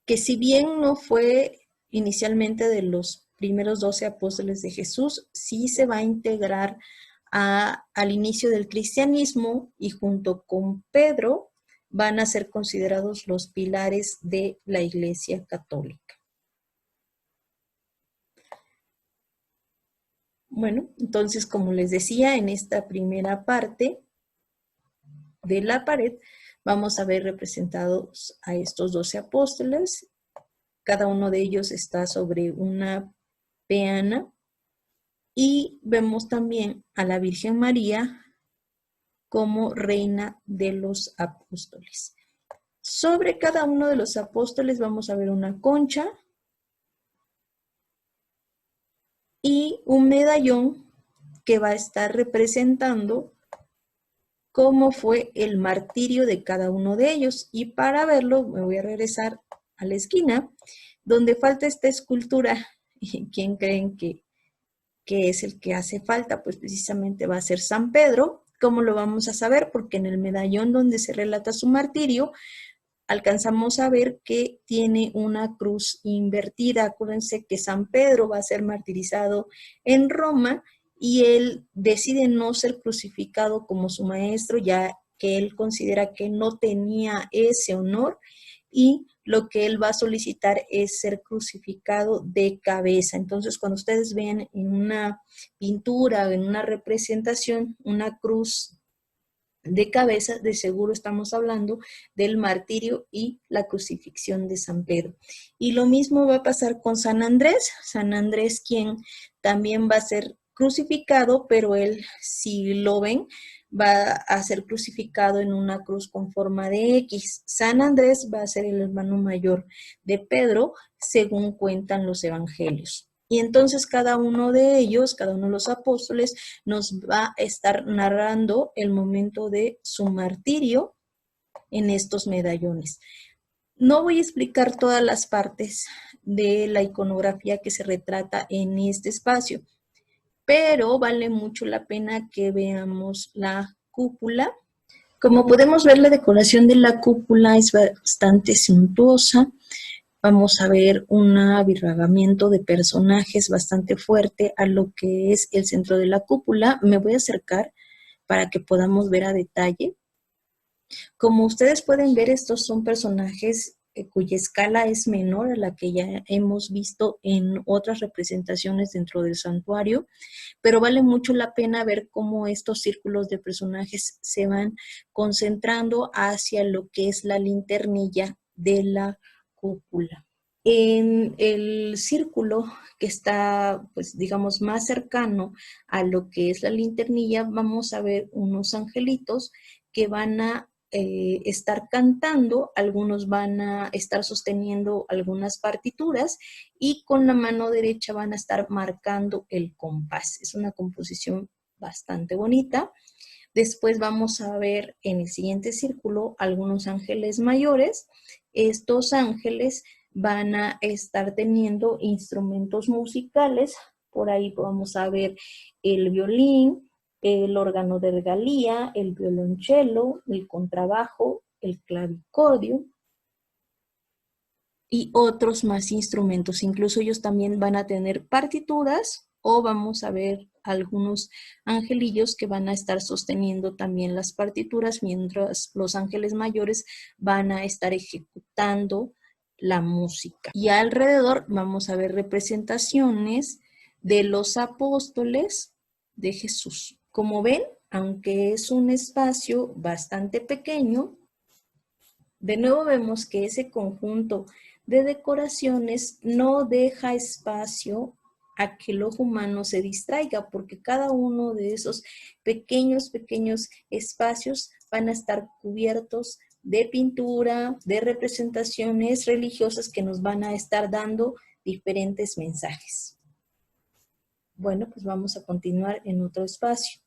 que si bien no fue inicialmente de los primeros 12 apóstoles de Jesús, sí se va a integrar al inicio del cristianismo y junto con Pedro van a ser considerados los pilares de la Iglesia Católica. Bueno, entonces, como les decía, en esta primera parte de la pared vamos a ver representados a estos 12 apóstoles. Cada uno de ellos está sobre una peana y vemos también a la Virgen María como reina de los apóstoles. Sobre cada uno de los apóstoles vamos a ver una concha y un medallón que va a estar representando cómo fue el martirio de cada uno de ellos. Y para verlo me voy a regresar a la esquina donde falta esta escultura. ¿Quién creen que es el que hace falta? Pues precisamente va a ser San Pedro. ¿Cómo lo vamos a saber? Porque en el medallón donde se relata su martirio, alcanzamos a ver que tiene una cruz invertida. Acuérdense que San Pedro va a ser martirizado en Roma y él decide no ser crucificado como su maestro, ya que él considera que no tenía ese honor, y lo que él va a solicitar es ser crucificado de cabeza. Entonces, cuando ustedes vean en una pintura o en una representación una cruz de cabeza, de seguro estamos hablando del martirio y la crucifixión de San Pedro. Y lo mismo va a pasar con San Andrés quien también va a ser crucificado, pero él, si lo ven, va a ser crucificado en una cruz con forma de X. San Andrés va a ser el hermano mayor de Pedro, según cuentan los evangelios. Y entonces cada uno de ellos, cada uno de los apóstoles, nos va a estar narrando el momento de su martirio en estos medallones. No voy a explicar todas las partes de la iconografía que se retrata en este espacio, pero vale mucho la pena que veamos la cúpula. Como podemos ver, la decoración de la cúpula es bastante suntuosa. Vamos a ver un aviragamiento de personajes bastante fuerte a lo que es el centro de la cúpula. Me voy a acercar para que podamos ver a detalle. Como ustedes pueden ver, estos son personajes cuya escala es menor a la que ya hemos visto en otras representaciones dentro del santuario, pero vale mucho la pena ver cómo estos círculos de personajes se van concentrando hacia lo que es la linternilla de la cúpula. En el círculo que está, pues digamos, más cercano a lo que es la linternilla, vamos a ver unos angelitos que van a estar cantando, algunos van a estar sosteniendo algunas partituras y con la mano derecha van a estar marcando el compás. Es una composición bastante bonita. Después vamos a ver en el siguiente círculo algunos ángeles mayores. Estos ángeles van a estar teniendo instrumentos musicales. Por ahí vamos a ver el violín, el órgano de regalía, el violonchelo, el contrabajo, el clavicordio y otros más instrumentos. Incluso ellos también van a tener partituras o vamos a ver algunos angelillos que van a estar sosteniendo también las partituras mientras los ángeles mayores van a estar ejecutando la música. Y alrededor vamos a ver representaciones de los apóstoles de Jesús. Como ven, aunque es un espacio bastante pequeño, de nuevo vemos que ese conjunto de decoraciones no deja espacio a que el ojo humano se distraiga, porque cada uno de esos pequeños espacios van a estar cubiertos de pintura, de representaciones religiosas que nos van a estar dando diferentes mensajes. Bueno, pues vamos a continuar en otro espacio.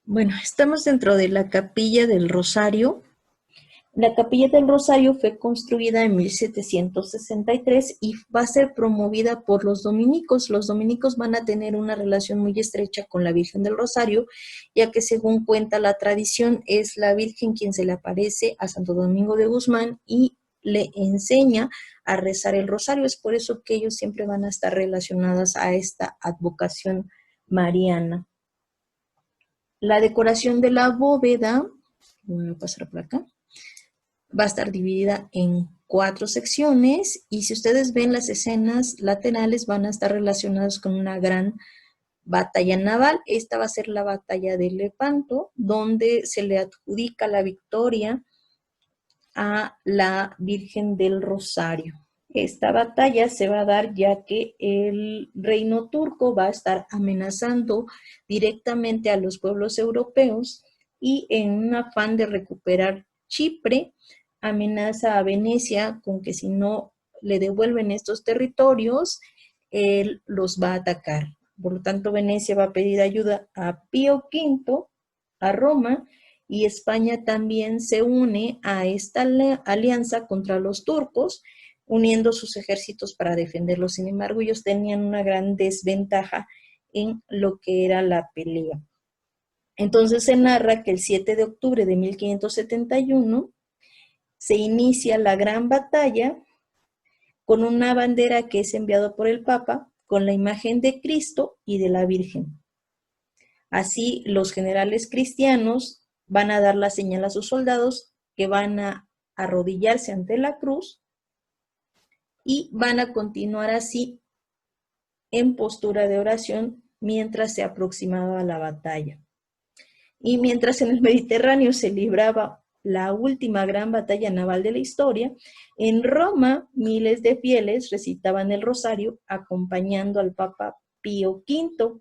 Bueno, estamos dentro de la Capilla del Rosario. La Capilla del Rosario fue construida en 1763 y va a ser promovida por los dominicos. Los dominicos van a tener una relación muy estrecha con la Virgen del Rosario, ya que según cuenta la tradición, es la Virgen quien se le aparece a Santo Domingo de Guzmán y le enseña a rezar el rosario. Es por eso que ellos siempre van a estar relacionadas a esta advocación mariana. La decoración de la bóveda, voy a pasar por acá, va a estar dividida en 4 secciones y si ustedes ven las escenas laterales van a estar relacionadas con una gran batalla naval. Esta va a ser la batalla de Lepanto, donde se le adjudica la victoria a la Virgen del Rosario. Esta batalla se va a dar ya que el reino turco va a estar amenazando directamente a los pueblos europeos y en un afán de recuperar Chipre, amenaza a Venecia con que si no le devuelven estos territorios, él los va a atacar. Por lo tanto, Venecia va a pedir ayuda a Pío V, a Roma, y España también se une a esta alianza contra los turcos, uniendo sus ejércitos para defenderlos. Sin embargo, ellos tenían una gran desventaja en lo que era la pelea. Entonces se narra que el 7 de octubre de 1571 se inicia la gran batalla con una bandera que es enviada por el Papa con la imagen de Cristo y de la Virgen. Así, los generales cristianos van a dar la señal a sus soldados que van a arrodillarse ante la cruz y van a continuar así en postura de oración mientras se aproximaba a la batalla. Y mientras en el Mediterráneo se libraba la última gran batalla naval de la historia, en Roma miles de fieles recitaban el rosario acompañando al Papa Pío V.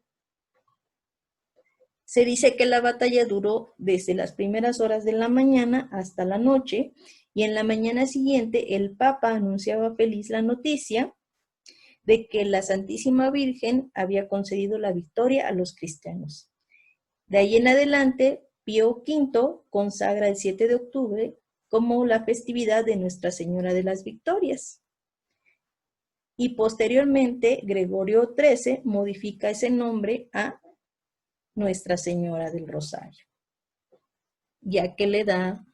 Se dice que la batalla duró desde las primeras horas de la mañana hasta la noche, y en la mañana siguiente el Papa anunciaba feliz la noticia de que la Santísima Virgen había concedido la victoria a los cristianos. De ahí en adelante, Pío V consagra el 7 de octubre como la festividad de Nuestra Señora de las Victorias. Y posteriormente, Gregorio XIII modifica ese nombre a Nuestra Señora del Rosario, ya que le da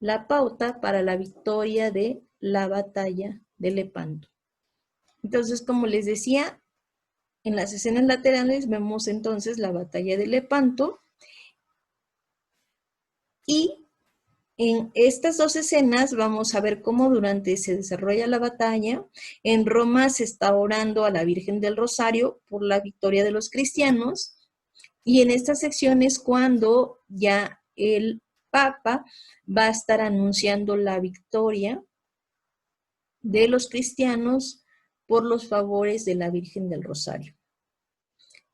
la pauta para la victoria de la batalla de Lepanto. Entonces, como les decía, en las escenas laterales vemos entonces la batalla de Lepanto, y en estas dos escenas vamos a ver cómo durante se desarrolla la batalla. En Roma se está orando a la Virgen del Rosario por la victoria de los cristianos, y en esta sección es cuando ya el Papa va a estar anunciando la victoria de los cristianos por los favores de la Virgen del Rosario.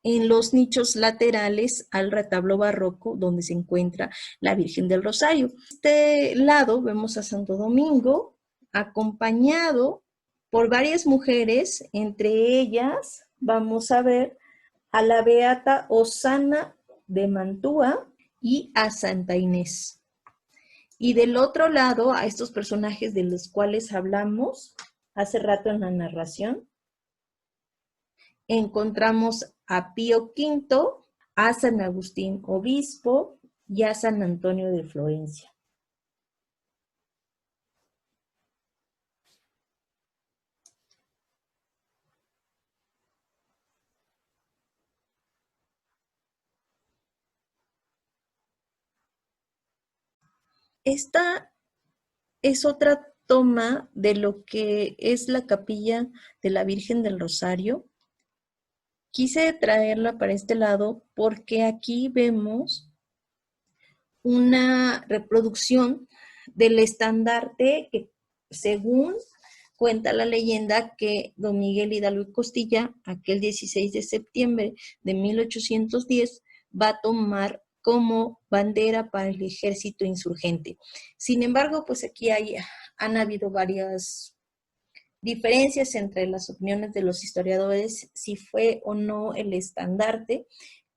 En los nichos laterales al retablo barroco donde se encuentra la Virgen del Rosario. De este lado vemos a Santo Domingo acompañado por varias mujeres, entre ellas vamos a ver a la beata Osana de Mantua y a Santa Inés. Y del otro lado, a estos personajes de los cuales hablamos hace rato en la narración, encontramos a Pío V, a San Agustín Obispo y a San Antonio de Florencia. Esta es otra toma de lo que es la capilla de la Virgen del Rosario. Quise traerla para este lado porque aquí vemos una reproducción del estandarte que, según cuenta la leyenda, que don Miguel Hidalgo y Costilla, aquel 16 de septiembre de 1810, va a tomar como bandera para el ejército insurgente. Sin embargo, pues aquí han habido varias diferencias entre las opiniones de los historiadores si fue o no el estandarte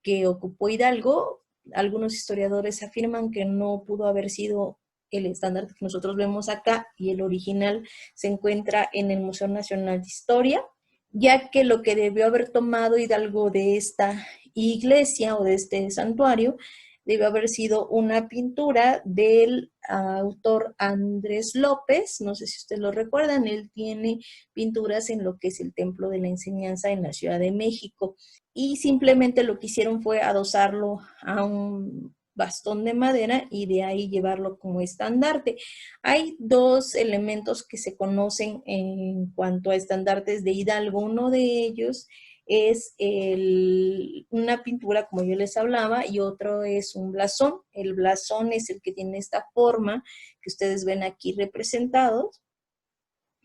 que ocupó Hidalgo. Algunos historiadores afirman que no pudo haber sido el estandarte que nosotros vemos acá, y el original se encuentra en el Museo Nacional de Historia, ya que lo que debió haber tomado Hidalgo de esta iglesia o de este santuario debió haber sido una pintura del autor Andrés López. No sé si ustedes lo recuerdan, él tiene pinturas en lo que es el Templo de la Enseñanza en la Ciudad de México, y simplemente lo que hicieron fue adosarlo a un bastón de madera y de ahí llevarlo como estandarte. Hay dos elementos que se conocen en cuanto a estandartes de Hidalgo. Uno de ellos es una pintura, como yo les hablaba, y otro es un blasón. El blasón es el que tiene esta forma que ustedes ven aquí representados,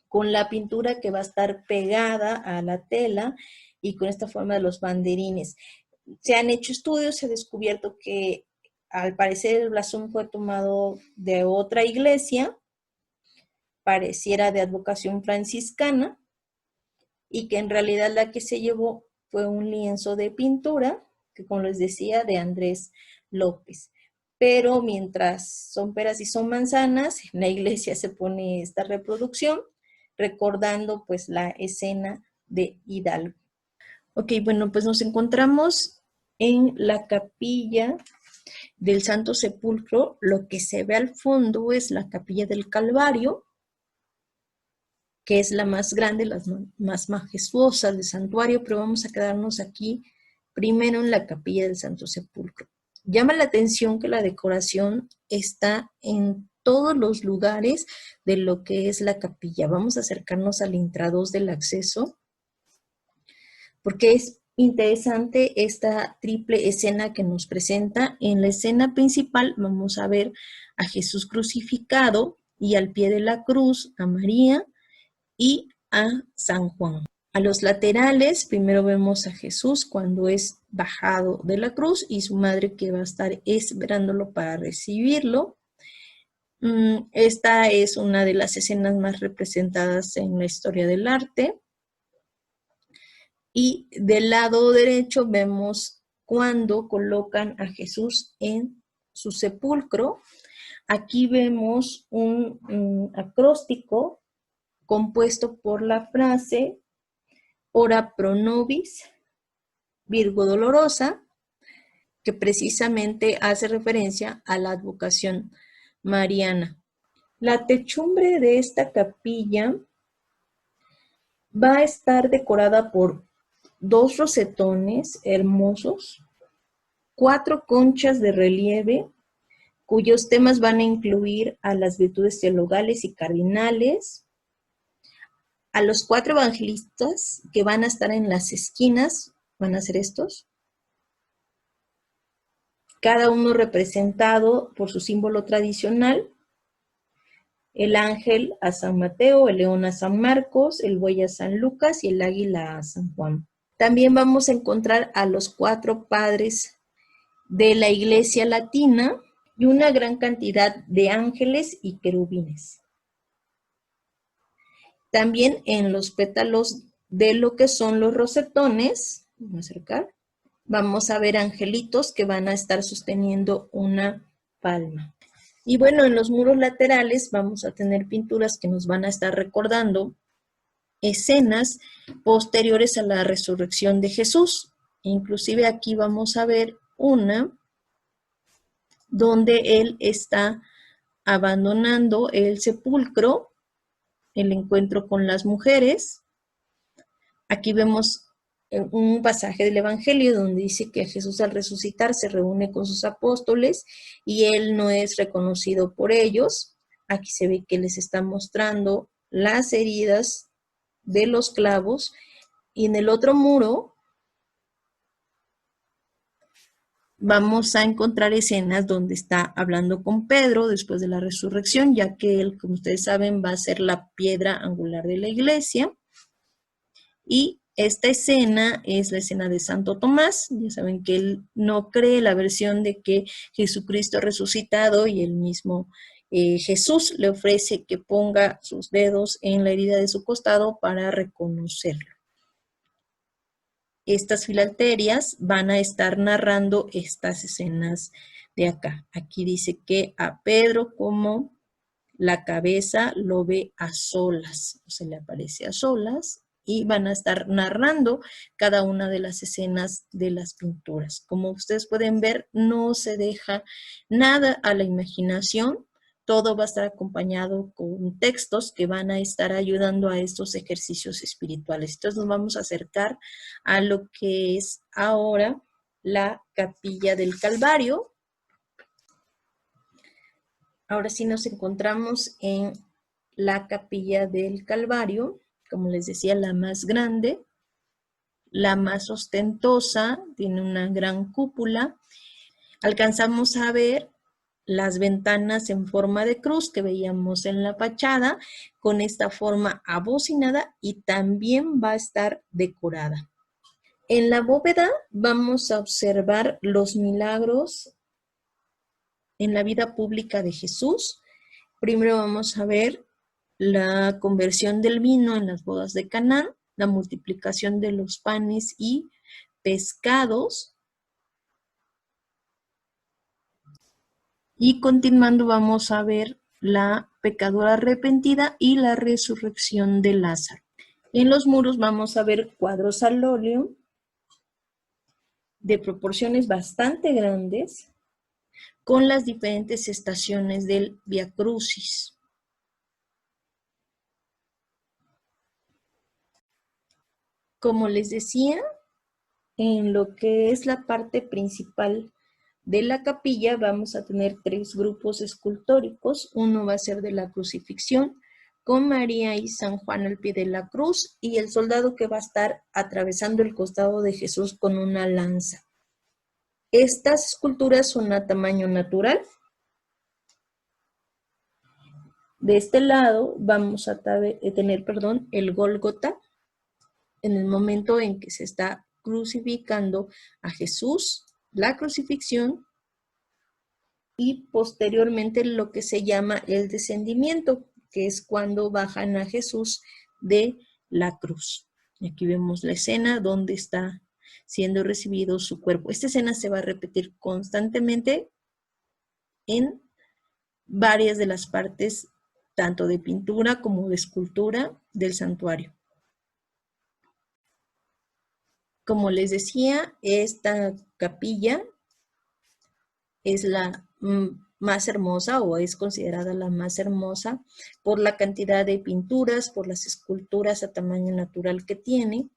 con la pintura que va a estar pegada a la tela y con esta forma de los banderines. Se han hecho estudios, se ha descubierto que al parecer el blasón fue tomado de otra iglesia, pareciera de advocación franciscana, y que en realidad la que se llevó fue un lienzo de pintura, que como les decía, de Andrés López. Pero mientras son peras y son manzanas, en la iglesia se pone esta reproducción, recordando pues la escena de Hidalgo. Ok, bueno, pues nos encontramos en la capilla del Santo Sepulcro. Lo que se ve al fondo es la capilla del Calvario, que es la más grande, la más majestuosa del santuario, pero vamos a quedarnos aquí primero en la capilla del Santo Sepulcro. Llama la atención que la decoración está en todos los lugares de lo que es la capilla. Vamos a acercarnos al intradós del acceso. porque es interesante esta triple escena que nos presenta. En la escena principal vamos a ver a Jesús crucificado y al pie de la cruz a María y a San Juan. A los laterales, primero vemos a Jesús cuando es bajado de la cruz y su madre que va a estar esperándolo para recibirlo. Esta es una de las escenas más representadas en la historia del arte. Y del lado derecho vemos cuando colocan a Jesús en su sepulcro. Aquí vemos un acróstico compuesto por la frase Ora pro nobis, Virgo Dolorosa, que precisamente hace referencia a la advocación mariana. La techumbre de esta capilla va a estar decorada por 2 rosetones hermosos, 4 conchas de relieve, cuyos temas van a incluir a las virtudes teologales y cardinales, a los 4 evangelistas que van a estar en las esquinas, van a ser estos, cada uno representado por su símbolo tradicional, el ángel a San Mateo, el león a San Marcos, el buey a San Lucas y el águila a San Juan. También vamos a encontrar a los 4 padres de la Iglesia Latina y una gran cantidad de ángeles y querubines. También en los pétalos de lo que son los rosetones, vamos a acercar, vamos a ver angelitos que van a estar sosteniendo una palma. Y bueno, en los muros laterales vamos a tener pinturas que nos van a estar recordando escenas posteriores a la resurrección de Jesús. Inclusive aquí vamos a ver una donde él está abandonando el sepulcro, el encuentro con las mujeres. Aquí vemos un pasaje del Evangelio donde dice que Jesús al resucitar se reúne con sus apóstoles y él no es reconocido por ellos. Aquí se ve que les está mostrando las heridas de los clavos, y en el otro muro vamos a encontrar escenas donde está hablando con Pedro después de la resurrección, ya que él, como ustedes saben, va a ser la piedra angular de la iglesia. Y esta escena es la escena de Santo Tomás. Ya saben que él no cree la versión de que Jesucristo ha resucitado, y el mismo Jesús le ofrece que ponga sus dedos en la herida de su costado para reconocerlo. Estas filacterias van a estar narrando estas escenas de acá. Aquí dice que a Pedro como la cabeza lo ve a solas, o se le aparece a solas, y van a estar narrando cada una de las escenas de las pinturas. Como ustedes pueden ver, no se deja nada a la imaginación, todo va a estar acompañado con textos que van a estar ayudando a estos ejercicios espirituales. Entonces nos vamos a acercar a lo que es ahora la Capilla del Calvario. Ahora sí nos encontramos en la Capilla del Calvario, como les decía, la más grande, la más ostentosa, tiene una gran cúpula. Alcanzamos a ver las ventanas en forma de cruz que veíamos en la fachada, con esta forma abocinada, y también va a estar decorada. En la bóveda vamos a observar los milagros en la vida pública de Jesús. Primero vamos a ver la conversión del vino en las bodas de Caná, la multiplicación de los panes y pescados. Y continuando vamos a ver la pecadora arrepentida y la resurrección de Lázaro. En los muros vamos a ver cuadros al óleo de proporciones bastante grandes con las diferentes estaciones del Vía Crucis. Como les decía, en lo que es la parte principal de la capilla vamos a tener 3 grupos escultóricos. Uno va a ser de la crucifixión, con María y San Juan al pie de la cruz, y el soldado que va a estar atravesando el costado de Jesús con una lanza. Estas esculturas son a tamaño natural. De este lado vamos a tener, el Gólgota, en el momento en que se está crucificando a Jesús, la crucifixión, y posteriormente lo que se llama el descendimiento, que es cuando bajan a Jesús de la cruz. Y aquí vemos la escena donde está siendo recibido su cuerpo. Esta escena se va a repetir constantemente en varias de las partes, tanto de pintura como de escultura del santuario. Como les decía, esta capilla es la más hermosa, o es considerada la más hermosa por la cantidad de pinturas, por las esculturas a tamaño natural que tiene.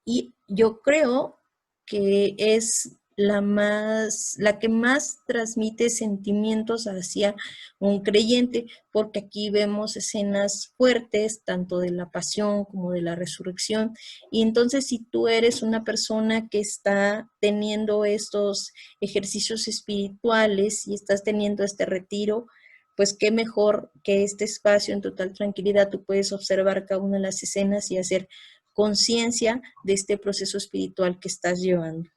Y yo creo que es la que más transmite sentimientos hacia un creyente, porque aquí vemos escenas fuertes, tanto de la pasión como de la resurrección. Y entonces, si tú eres una persona que está teniendo estos ejercicios espirituales y estás teniendo este retiro, pues qué mejor que este espacio en total tranquilidad. Tú puedes observar cada una de las escenas y hacer conciencia de este proceso espiritual que estás llevando.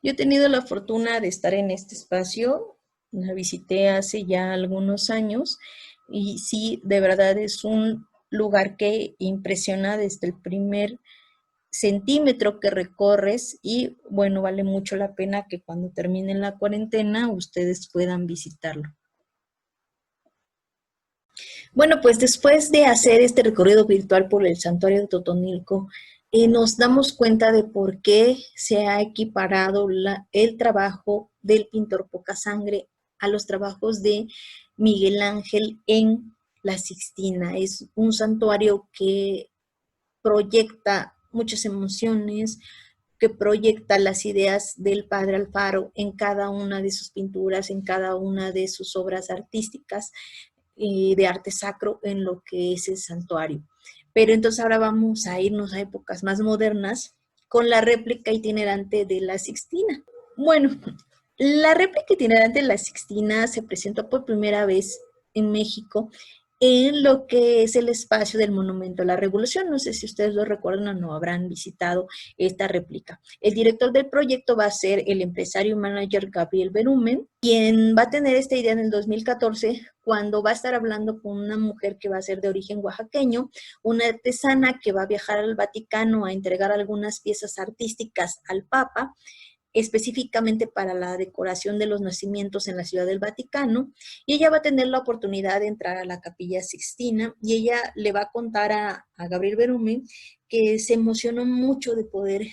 Yo he tenido la fortuna de estar en este espacio, la visité hace ya algunos años, y sí, de verdad es un lugar que impresiona desde el primer centímetro que recorres, y bueno, vale mucho la pena que cuando termine la cuarentena ustedes puedan visitarlo. Bueno, pues después de hacer este recorrido virtual por el santuario de Totonilco, nos damos cuenta de por qué se ha equiparado el trabajo del pintor Pocasangre a los trabajos de Miguel Ángel en la Sixtina. Es un santuario que proyecta muchas emociones, que proyecta las ideas del padre Alfaro en cada una de sus pinturas, en cada una de sus obras artísticas y de arte sacro en lo que es el santuario. Pero entonces ahora vamos a irnos a épocas más modernas con la réplica itinerante de la Sixtina. Bueno, la réplica itinerante de la Sixtina se presentó por primera vez en México en lo que es el espacio del Monumento a la Revolución. No sé si ustedes lo recuerdan o no habrán visitado esta réplica. El director del proyecto va a ser el empresario y manager Gabriel Berumen, quien va a tener esta idea en el 2014 cuando va a estar hablando con una mujer que va a ser de origen oaxaqueño, una artesana que va a viajar al Vaticano a entregar algunas piezas artísticas al Papa, específicamente para la decoración de los nacimientos en la Ciudad del Vaticano, y ella va a tener la oportunidad de entrar a la Capilla Sixtina, y ella le va a contar a Gabriel Berumen que se emocionó mucho de poder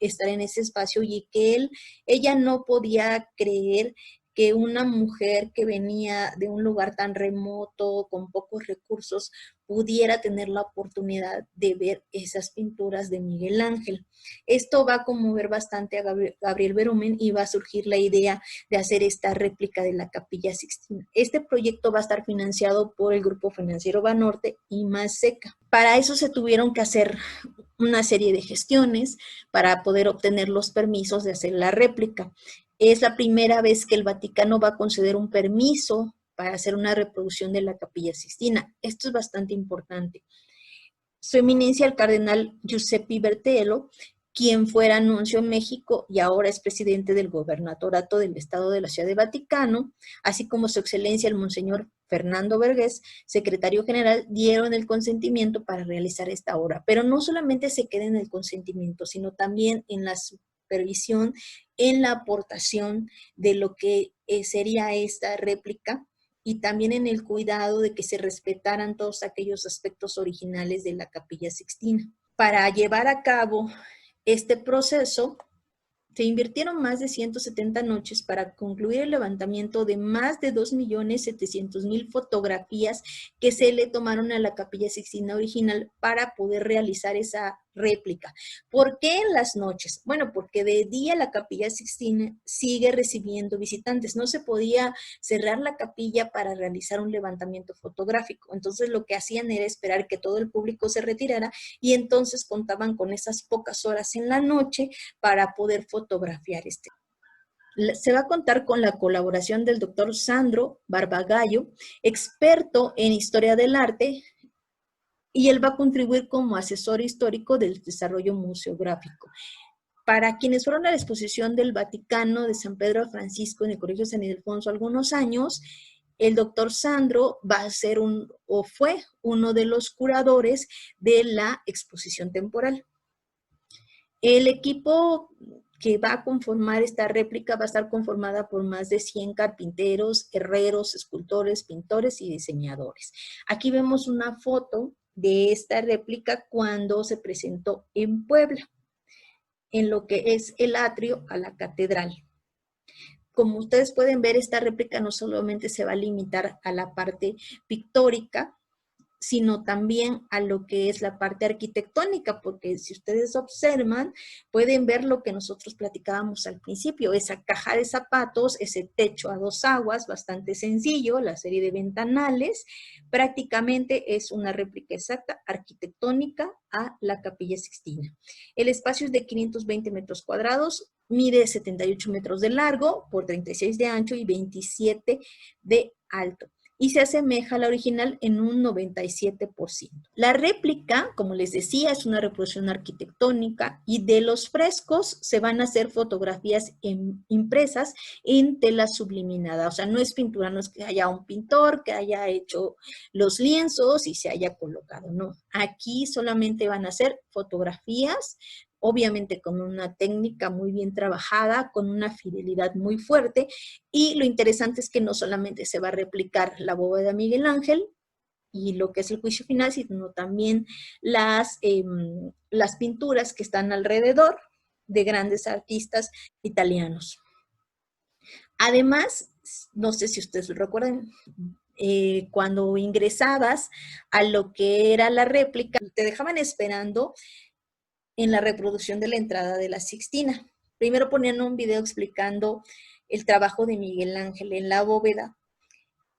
estar en ese espacio, y que ella no podía creer que una mujer que venía de un lugar tan remoto, con pocos recursos, pudiera tener la oportunidad de ver esas pinturas de Miguel Ángel. Esto va a conmover bastante a Gabriel Berumen, y va a surgir la idea de hacer esta réplica de la Capilla Sixtina. Este proyecto va a estar financiado por el Grupo Financiero Banorte y Más Seca. Para eso se tuvieron que hacer una serie de gestiones para poder obtener los permisos de hacer la réplica. Es la primera vez que el Vaticano va a conceder un permiso para hacer una reproducción de la Capilla Sixtina. Esto es bastante importante. Su eminencia el cardenal Giuseppe Bertello, quien fuera nuncio en México y ahora es presidente del gobernatorato del Estado de la Ciudad de Vaticano, así como su excelencia el monseñor Fernando Vergés, secretario general, dieron el consentimiento para realizar esta obra. Pero no solamente se queda en el consentimiento, sino también en la supervisión, en la aportación de lo que sería esta réplica, y también en el cuidado de que se respetaran todos aquellos aspectos originales de la Capilla Sixtina. Para llevar a cabo este proceso, se invirtieron más de 170 noches para concluir el levantamiento de más de 2.700.000 fotografías que se le tomaron a la Capilla Sixtina original para poder realizar esa réplica. ¿Por qué en las noches? Bueno, porque de día la Capilla Sixtina sigue recibiendo visitantes. No se podía cerrar la capilla para realizar un levantamiento fotográfico. Entonces lo que hacían era esperar que todo el público se retirara y entonces contaban con esas pocas horas en la noche para poder fotografiar este. Se va a contar con la colaboración del doctor Sandro Barbagallo, experto en historia del arte, y él va a contribuir como asesor histórico del desarrollo museográfico. Para quienes fueron a la exposición del Vaticano de San Pedro Francisco en el Colegio San Ildefonso algunos años, el doctor Sandro va a ser o fue uno de los curadores de la exposición temporal. El equipo que va a conformar esta réplica va a estar conformada por más de 100 carpinteros, herreros, escultores, pintores y diseñadores. Aquí vemos una foto de esta réplica cuando se presentó en Puebla, en lo que es el atrio a la catedral. Como ustedes pueden ver, esta réplica no solamente se va a limitar a la parte pictórica, sino también a lo que es la parte arquitectónica, porque si ustedes observan, pueden ver lo que nosotros platicábamos al principio, esa caja de zapatos, ese techo a dos aguas, bastante sencillo, la serie de ventanales, prácticamente es una réplica exacta arquitectónica a la Capilla Sixtina. El espacio es de 520 metros cuadrados, mide 78 metros de largo por 36 de ancho y 27 de alto, y se asemeja a la original en un 97%. La réplica, como les decía, es una reproducción arquitectónica y de los frescos se van a hacer fotografías impresas en tela subliminada. O sea, no es pintura, no es que haya un pintor que haya hecho los lienzos y se haya colocado, no. Aquí solamente van a ser fotografías, obviamente con una técnica muy bien trabajada, con una fidelidad muy fuerte, y lo interesante es que no solamente se va a replicar la bóveda de Miguel Ángel y lo que es el juicio final, sino también las pinturas que están alrededor de grandes artistas italianos. Además, no sé si ustedes lo recuerdan, cuando ingresabas a lo que era la réplica, te dejaban esperando en la reproducción de la entrada de la Sixtina. Primero ponían un video explicando el trabajo de Miguel Ángel en la bóveda,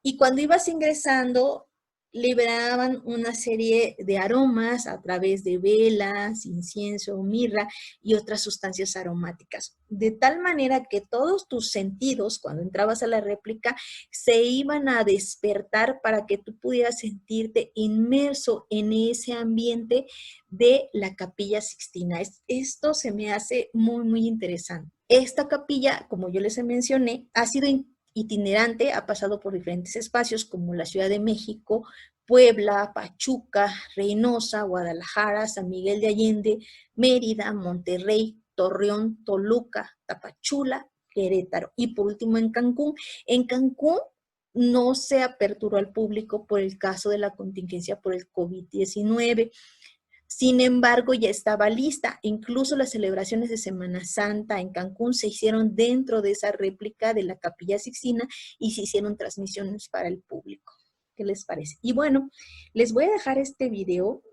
y cuando ibas ingresando liberaban una serie de aromas a través de velas, incienso, mirra y otras sustancias aromáticas, de tal manera que todos tus sentidos, cuando entrabas a la réplica, se iban a despertar para que tú pudieras sentirte inmerso en ese ambiente de la Capilla Sixtina. Esto se me hace muy, muy interesante. Esta capilla, como yo les mencioné, ha sido itinerante, ha pasado por diferentes espacios como la Ciudad de México, Puebla, Pachuca, Reynosa, Guadalajara, San Miguel de Allende, Mérida, Monterrey, Torreón, Toluca, Tapachula, Querétaro y por último en Cancún. En Cancún no se aperturó al público por el caso de la contingencia por el COVID-19. Sin embargo, ya estaba lista. Incluso las celebraciones de Semana Santa en Cancún se hicieron dentro de esa réplica de la Capilla Sixtina y se hicieron transmisiones para el público. ¿Qué les parece? Y bueno, les voy a dejar este video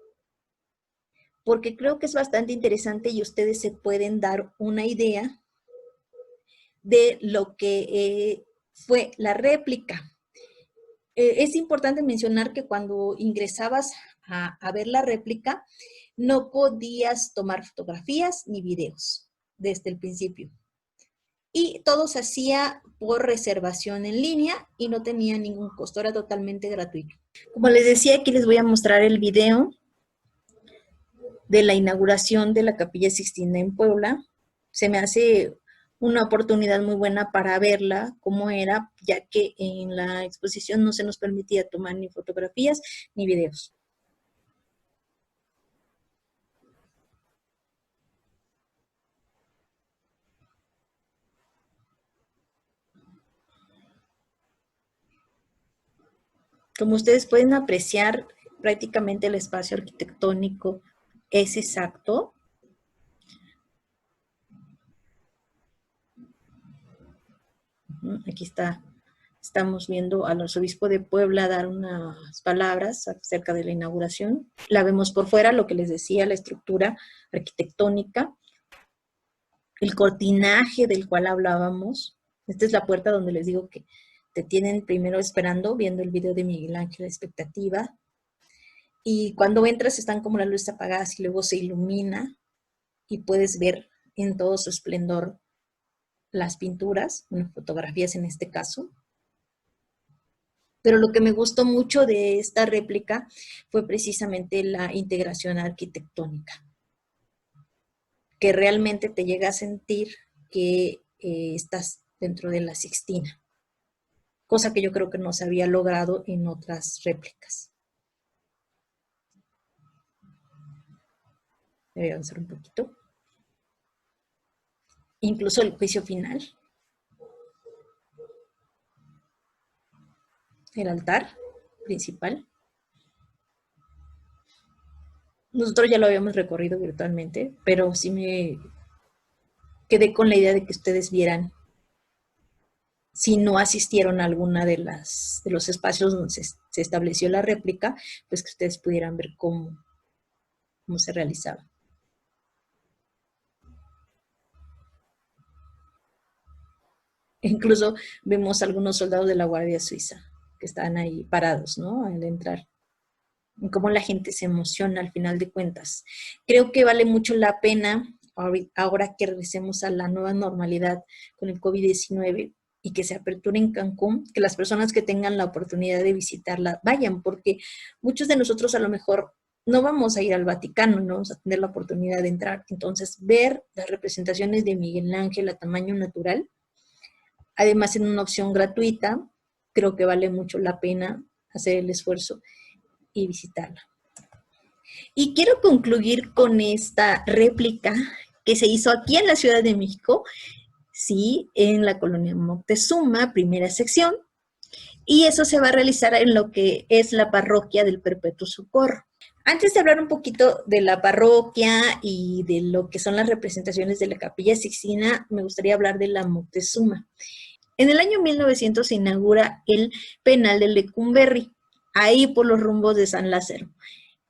porque creo que es bastante interesante y ustedes se pueden dar una idea de lo que fue la réplica. Es importante mencionar que cuando ingresabas a ver la réplica, no podías tomar fotografías ni videos desde el principio. Y todo se hacía por reservación en línea y no tenía ningún costo, era totalmente gratuito. Como les decía, aquí les voy a mostrar el video de la inauguración de la Capilla Sixtina en Puebla. Se me hace una oportunidad muy buena para verla cómo era, ya que en la exposición no se nos permitía tomar ni fotografías ni videos. Como ustedes pueden apreciar, prácticamente el espacio arquitectónico es exacto. Aquí está Estamos viendo al arzobispo de Puebla dar unas palabras acerca de la inauguración. La vemos por fuera, lo que les decía, la estructura arquitectónica, el cortinaje del cual hablábamos. Esta es la puerta donde les digo que te tienen primero esperando, viendo el video de Miguel Ángel, la expectativa. Y cuando entras están como las luces apagadas y luego se ilumina y puedes ver en todo su esplendor las pinturas, bueno, fotografías en este caso. Pero lo que me gustó mucho de esta réplica fue precisamente la integración arquitectónica, que realmente te llega a sentir que estás dentro de la Sixtina, cosa que yo creo que no se había logrado en otras réplicas. Voy a avanzar un poquito. Incluso el juicio final. El altar principal. Nosotros ya lo habíamos recorrido virtualmente, pero sí me quedé con la idea de que ustedes vieran, si no asistieron a alguna de los espacios donde se estableció la réplica, pues que ustedes pudieran ver cómo se realizaba. Incluso vemos algunos soldados de la Guardia Suiza que están ahí parados, ¿no? Al entrar. Y cómo la gente se emociona al final de cuentas. Creo que vale mucho la pena, ahora que regresemos a la nueva normalidad con el COVID-19 y que se aperture en Cancún, que las personas que tengan la oportunidad de visitarla vayan, porque muchos de nosotros a lo mejor no vamos a ir al Vaticano, no vamos a tener la oportunidad de entrar. Entonces, ver las representaciones de Miguel Ángel a tamaño natural, además en una opción gratuita, creo que vale mucho la pena hacer el esfuerzo y visitarla. Y quiero concluir con esta réplica que se hizo aquí en la Ciudad de México, sí, en la colonia Moctezuma, primera sección, y eso se va a realizar en lo que es la parroquia del Perpetuo Socorro. Antes de hablar un poquito de la parroquia y de lo que son las representaciones de la Capilla Sixtina, me gustaría hablar de la Moctezuma. En el año 1900 se inaugura el penal de Lecumberri, ahí por los rumbos de San Lázaro.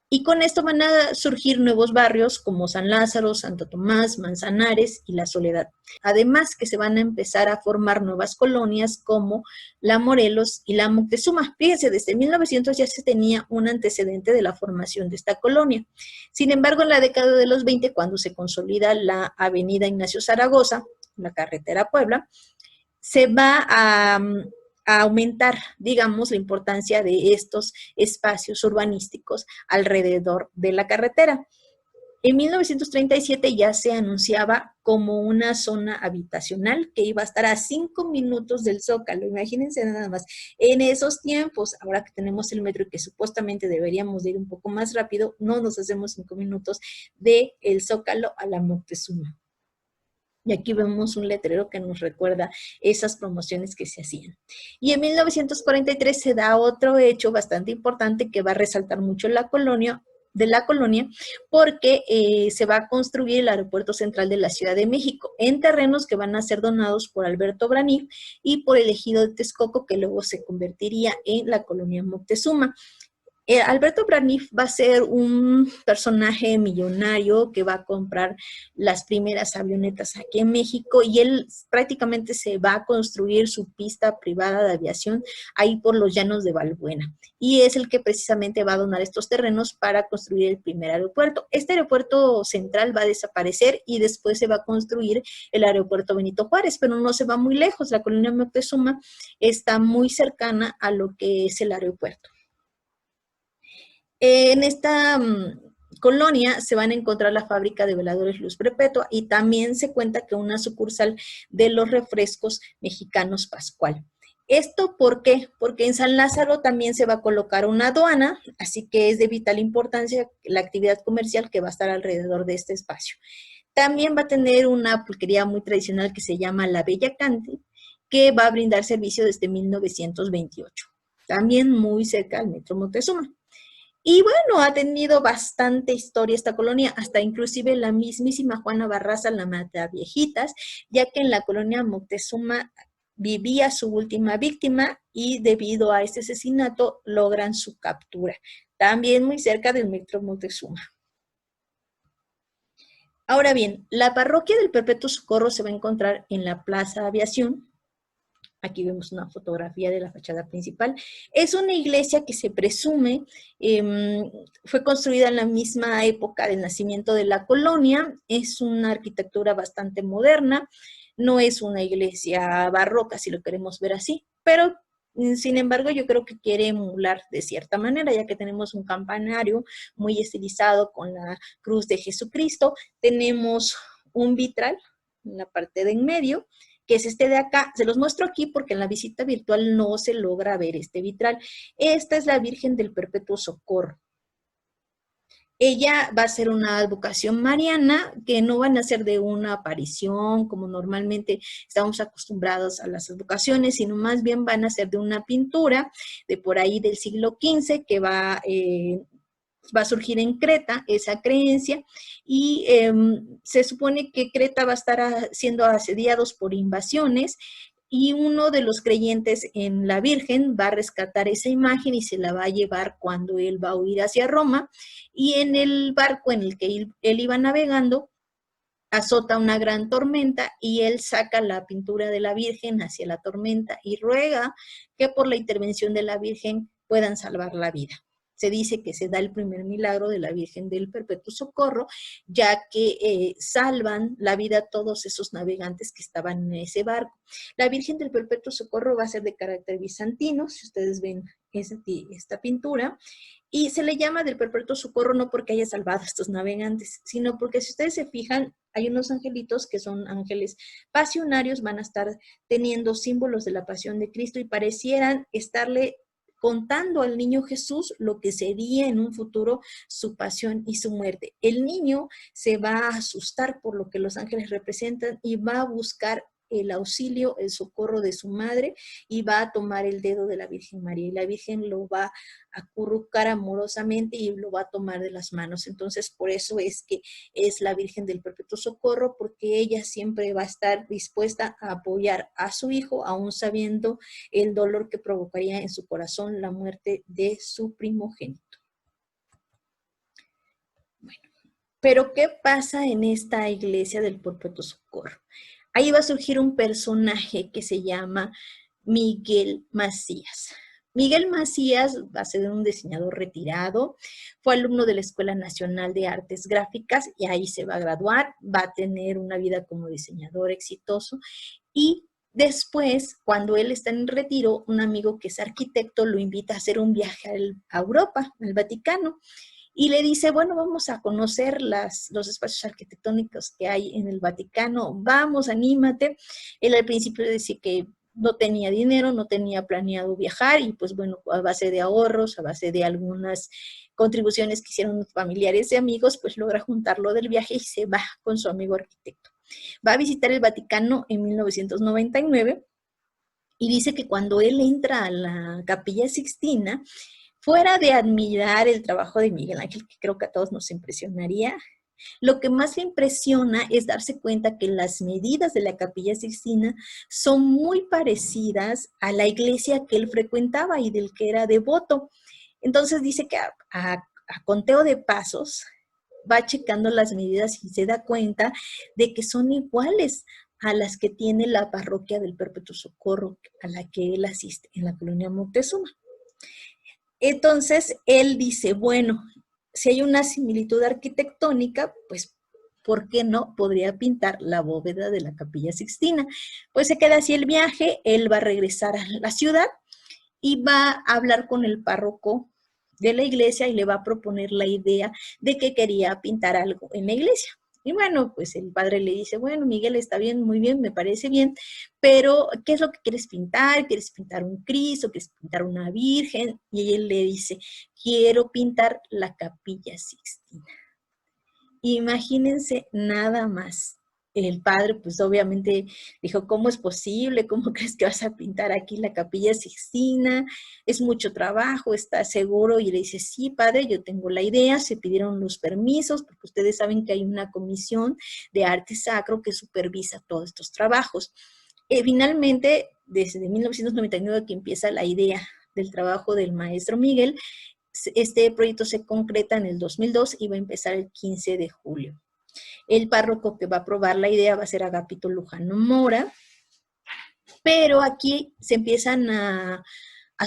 Y con esto van a surgir nuevos barrios como San Lázaro, Santo Tomás, Manzanares y La Soledad. Además que se van a empezar a formar nuevas colonias como La Morelos y La Moctezuma. Fíjense, desde 1900 ya se tenía un antecedente de la formación de esta colonia. Sin embargo, en la década de los 20, cuando se consolida la avenida Ignacio Zaragoza, la carretera Puebla, se va a aumentar, digamos, la importancia de estos espacios urbanísticos alrededor de la carretera. En 1937 ya se anunciaba como una zona habitacional que iba a estar a 5 minutos del Zócalo. Imagínense nada más. En esos tiempos, ahora que tenemos el metro y que supuestamente deberíamos de ir un poco más rápido, no nos hacemos 5 minutos del Zócalo a la Moctezuma. Y aquí vemos un letrero que nos recuerda esas promociones que se hacían. Y en 1943 se da otro hecho bastante importante que va a resaltar mucho de la colonia, porque se va a construir el aeropuerto central de la Ciudad de México en terrenos que van a ser donados por Alberto Braniff y por el ejido de Texcoco, que luego se convertiría en la colonia Moctezuma. Alberto Braniff va a ser un personaje millonario que va a comprar las primeras avionetas aquí en México y él prácticamente se va a construir su pista privada de aviación ahí por los llanos de Balbuena. Y es el que precisamente va a donar estos terrenos para construir el primer aeropuerto. Este aeropuerto central va a desaparecer y después se va a construir el aeropuerto Benito Juárez, pero no se va muy lejos. La colonia Moctezuma está muy cercana a lo que es el aeropuerto. En esta colonia se van a encontrar la fábrica de veladores Luz Perpetua y también se cuenta que una sucursal de los refrescos mexicanos Pascual. ¿Esto por qué? Porque en San Lázaro también se va a colocar una aduana, así que es de vital importancia la actividad comercial que va a estar alrededor de este espacio. También va a tener una pulquería muy tradicional que se llama La Bella Cante, que va a brindar servicio desde 1928, también muy cerca al Metro Moctezuma. Y bueno, ha tenido bastante historia esta colonia, hasta inclusive la mismísima Juana Barraza la mata viejitas, ya que en la colonia Moctezuma vivía su última víctima y debido a este asesinato logran su captura, también muy cerca del Metro Moctezuma. Ahora bien, la parroquia del Perpetuo Socorro se va a encontrar en la Plaza Aviación. Aquí vemos una fotografía de la fachada principal. Es una iglesia que se presume fue construida en la misma época del nacimiento de la colonia. Es una arquitectura bastante moderna. No es una iglesia barroca, si lo queremos ver así, pero sin embargo yo creo que quiere emular de cierta manera, ya que tenemos un campanario muy estilizado con la cruz de Jesucristo. Tenemos un vitral en la parte de en medio, que es este de acá. Se los muestro aquí porque en la visita virtual no se logra ver este vitral. Esta es la Virgen del Perpetuo Socorro. Ella va a ser una advocación mariana, que no van a ser de una aparición, como normalmente estamos acostumbrados a las advocaciones, sino más bien van a ser de una pintura de por ahí del siglo XV, que va a surgir en Creta esa creencia, y se supone que Creta va a estar siendo asediados por invasiones, y uno de los creyentes en la Virgen va a rescatar esa imagen y se la va a llevar cuando él va a huir hacia Roma, y en el barco en el que él iba navegando, azota una gran tormenta y él saca la pintura de la Virgen hacia la tormenta y ruega que por la intervención de la Virgen puedan salvar la vida. Se dice que se da el primer milagro de la Virgen del Perpetuo Socorro, ya que salvan la vida a todos esos navegantes que estaban en ese barco. La Virgen del Perpetuo Socorro va a ser de carácter bizantino, si ustedes ven esta pintura, y se le llama del Perpetuo Socorro no porque haya salvado a estos navegantes, sino porque si ustedes se fijan, hay unos angelitos que son ángeles pasionarios, van a estar teniendo símbolos de la pasión de Cristo y parecieran estarle contando al niño Jesús lo que sería en un futuro su pasión y su muerte. El niño se va a asustar por lo que los ángeles representan y va a buscar el auxilio, el socorro de su madre, y va a tomar el dedo de la Virgen María, y la Virgen lo va a acurrucar amorosamente y lo va a tomar de las manos. Entonces, por eso es que es la Virgen del Perpetuo Socorro, porque ella siempre va a estar dispuesta a apoyar a su hijo, aún sabiendo el dolor que provocaría en su corazón la muerte de su primogénito. Bueno, pero ¿qué pasa en esta iglesia del Perpetuo Socorro? Ahí va a surgir un personaje que se llama Miguel Macías. Miguel Macías va a ser un diseñador retirado, fue alumno de la Escuela Nacional de Artes Gráficas y ahí se va a graduar, va a tener una vida como diseñador exitoso, y después, cuando él está en retiro, un amigo que es arquitecto lo invita a hacer un viaje a Europa, al Vaticano, y le dice, bueno, vamos a conocer los espacios arquitectónicos que hay en el Vaticano, vamos, anímate. Él al principio decía que no tenía dinero, no tenía planeado viajar, y pues bueno, a base de ahorros, a base de algunas contribuciones que hicieron familiares y amigos, pues logra juntarlo del viaje y se va con su amigo arquitecto. Va a visitar el Vaticano en 1999 y dice que cuando él entra a la Capilla Sixtina, fuera de admirar el trabajo de Miguel Ángel, que creo que a todos nos impresionaría, lo que más le impresiona es darse cuenta que las medidas de la Capilla Sixtina son muy parecidas a la iglesia que él frecuentaba y del que era devoto. Entonces dice que a conteo de pasos va checando las medidas y se da cuenta de que son iguales a las que tiene la parroquia del Perpetuo Socorro a la que él asiste en la colonia Moctezuma. Entonces, él dice, bueno, si hay una similitud arquitectónica, pues, ¿por qué no podría pintar la bóveda de la Capilla Sixtina? Pues se queda así el viaje, él va a regresar a la ciudad y va a hablar con el párroco de la iglesia y le va a proponer la idea de que quería pintar algo en la iglesia. Y bueno, pues el padre le dice, bueno, Miguel, está bien, muy bien, me parece bien, pero ¿qué es lo que quieres pintar? ¿Quieres pintar un Cristo? ¿Quieres pintar una Virgen? Y él le dice, quiero pintar la Capilla Sixtina. Imagínense nada más. El padre, pues obviamente dijo, ¿cómo es posible? ¿Cómo crees que vas a pintar aquí la Capilla Sixtina? Es mucho trabajo, ¿estás seguro? Y le dice, sí, padre, yo tengo la idea, se pidieron los permisos, porque ustedes saben que hay una comisión de arte sacro que supervisa todos estos trabajos. Finalmente desde 1999 que empieza la idea del trabajo del maestro Miguel. Este proyecto se concreta en el 2002 y va a empezar el 15 de julio. El párroco que va a aprobar la idea va a ser Agapito Lujano Mora, pero aquí se empiezan a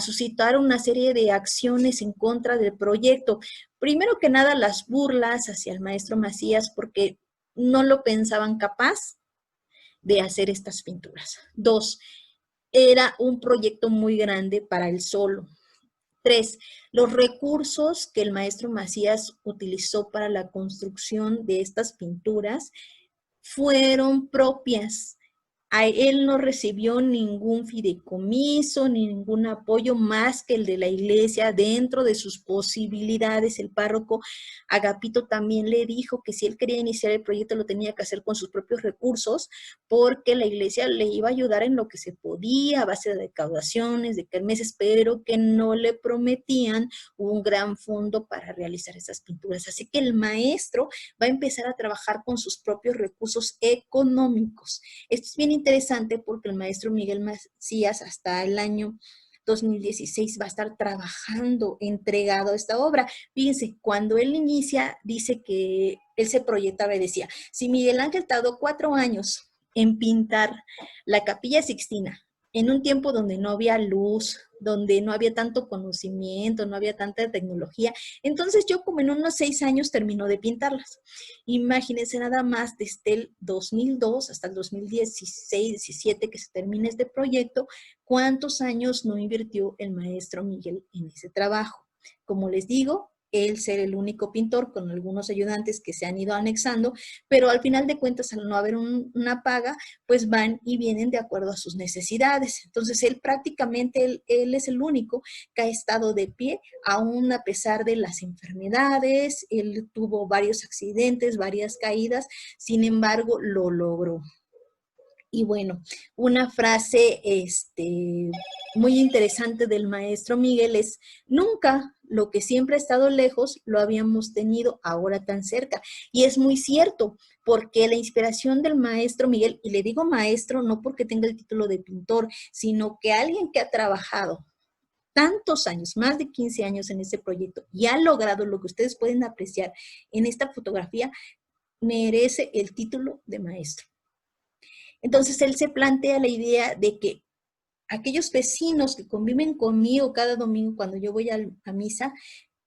suscitar una serie de acciones en contra del proyecto. Primero que nada, las burlas hacia el maestro Macías porque no lo pensaban capaz de hacer estas pinturas. 2, era un proyecto muy grande para él solo. 3, los recursos que el maestro Macías utilizó para la construcción de estas pinturas fueron propias. A él no recibió ningún fideicomiso, ni ningún apoyo más que el de la iglesia dentro de sus posibilidades. El párroco Agapito también le dijo que si él quería iniciar el proyecto lo tenía que hacer con sus propios recursos, porque la iglesia le iba a ayudar en lo que se podía, a base de recaudaciones, de kermeses, pero que no le prometían un gran fondo para realizar esas pinturas. Así que el maestro va a empezar a trabajar con sus propios recursos económicos. Esto es bien interesante porque el maestro Miguel Macías hasta el año 2016 va a estar trabajando, entregado a esta obra. Fíjense, cuando él inicia, dice que él se proyectaba y decía, si Miguel Ángel tardó 4 años en pintar la Capilla Sixtina, en un tiempo donde no había luz, donde no había tanto conocimiento, no había tanta tecnología, entonces yo como en unos 6 años termino de pintarlas. Imagínense nada más desde el 2002 hasta el 2016-17 que se termina este proyecto, cuántos años no invirtió el maestro Miguel en ese trabajo. Como les digo, él ser el único pintor con algunos ayudantes que se han ido anexando, pero al final de cuentas, al no haber una paga, pues van y vienen de acuerdo a sus necesidades. Entonces, él prácticamente, él es el único que ha estado de pie, aún a pesar de las enfermedades. Él tuvo varios accidentes, varias caídas, sin embargo, lo logró. Y bueno, una frase muy interesante del maestro Miguel es, nunca lo que siempre ha estado lejos lo habíamos tenido ahora tan cerca. Y es muy cierto, porque la inspiración del maestro Miguel, y le digo maestro no porque tenga el título de pintor, sino que alguien que ha trabajado tantos años, más de 15 años en este proyecto y ha logrado lo que ustedes pueden apreciar en esta fotografía, merece el título de maestro. Entonces él se plantea la idea de que aquellos vecinos que conviven conmigo cada domingo cuando yo voy a misa,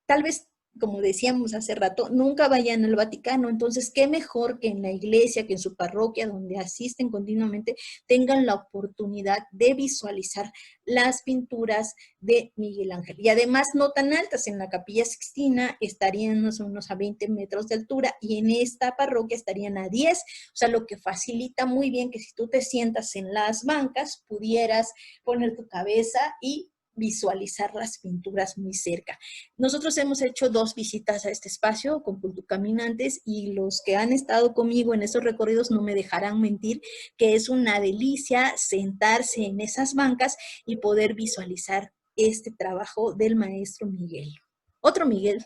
tal vez, como decíamos hace rato, nunca vayan al Vaticano. Entonces, qué mejor que en la iglesia, que en su parroquia, donde asisten continuamente, tengan la oportunidad de visualizar las pinturas de Miguel Ángel. Y además no tan altas, en la Capilla Sixtina estarían unos a 20 metros de altura y en esta parroquia estarían a 10, o sea, lo que facilita muy bien que si tú te sientas en las bancas, pudieras poner tu cabeza y visualizar las pinturas muy cerca. Nosotros hemos hecho 2 visitas a este espacio con Cultucaminantes y los que han estado conmigo en esos recorridos no me dejarán mentir que es una delicia sentarse en esas bancas y poder visualizar este trabajo del maestro Miguel. Otro Miguel.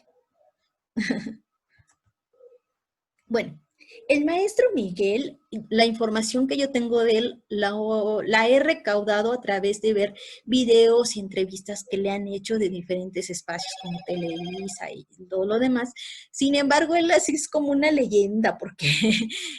Bueno, el maestro Miguel, la información que yo tengo de él, la he recaudado a través de ver videos y entrevistas que le han hecho de diferentes espacios como Televisa y todo lo demás. Sin embargo, él así es como una leyenda porque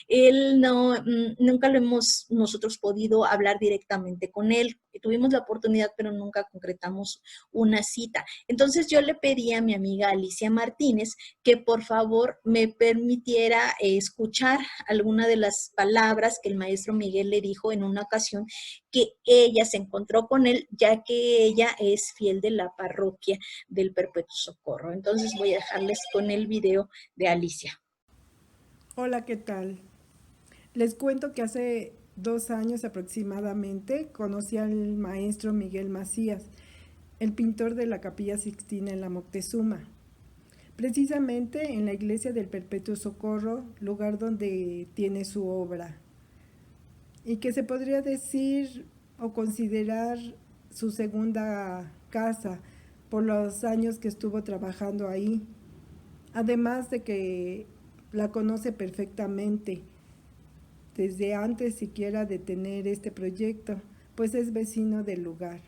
él no, nunca lo hemos nosotros podido hablar directamente con él. Tuvimos la oportunidad, pero nunca concretamos una cita. Entonces yo le pedí a mi amiga Alicia Martínez que por favor me permitiera escuchar alguna de las palabras que el maestro Miguel le dijo en una ocasión que ella se encontró con él, ya que ella es fiel de la parroquia del Perpetuo Socorro. Entonces voy a dejarles con el video de Alicia. Hola, ¿qué tal? Les cuento que hace 2 años aproximadamente conocí al maestro Miguel Macías, el pintor de la Capilla Sixtina en la Moctezuma, precisamente en la iglesia del Perpetuo Socorro, lugar donde tiene su obra, y que se podría decir o considerar su segunda casa por los años que estuvo trabajando ahí, además de que la conoce perfectamente desde antes siquiera de tener este proyecto, pues es vecino del lugar.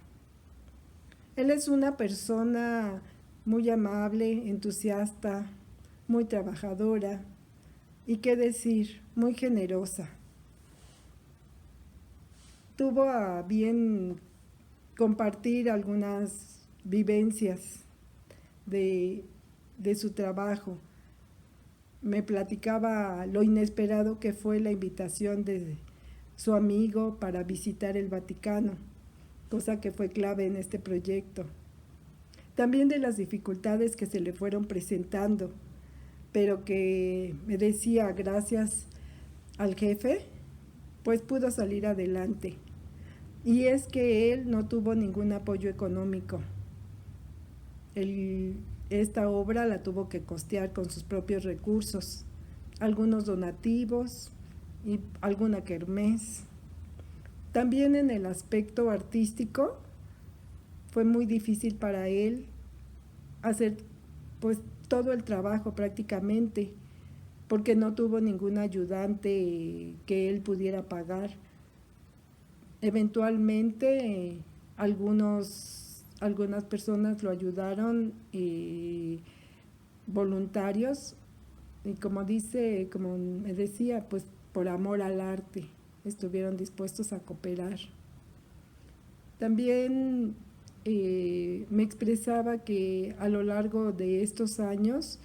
Él es una persona muy amable, entusiasta, muy trabajadora y qué decir, muy generosa. Tuvo a bien compartir algunas vivencias de, de su trabajo. Me platicaba lo inesperado que fue la invitación de su amigo para visitar el Vaticano, cosa que fue clave en este proyecto. También de las dificultades que se le fueron presentando, pero que me decía, gracias al jefe, pues pudo salir adelante. Y es que él no tuvo ningún apoyo económico. Esta obra la tuvo que costear con sus propios recursos, algunos donativos y alguna kermés. También en el aspecto artístico fue muy difícil para él hacer pues todo el trabajo prácticamente, porque no tuvo ningún ayudante que él pudiera pagar. Eventualmente algunas personas lo ayudaron, voluntarios, y como me decía, pues por amor al arte estuvieron dispuestos a cooperar. También me expresaba que a lo largo de estos años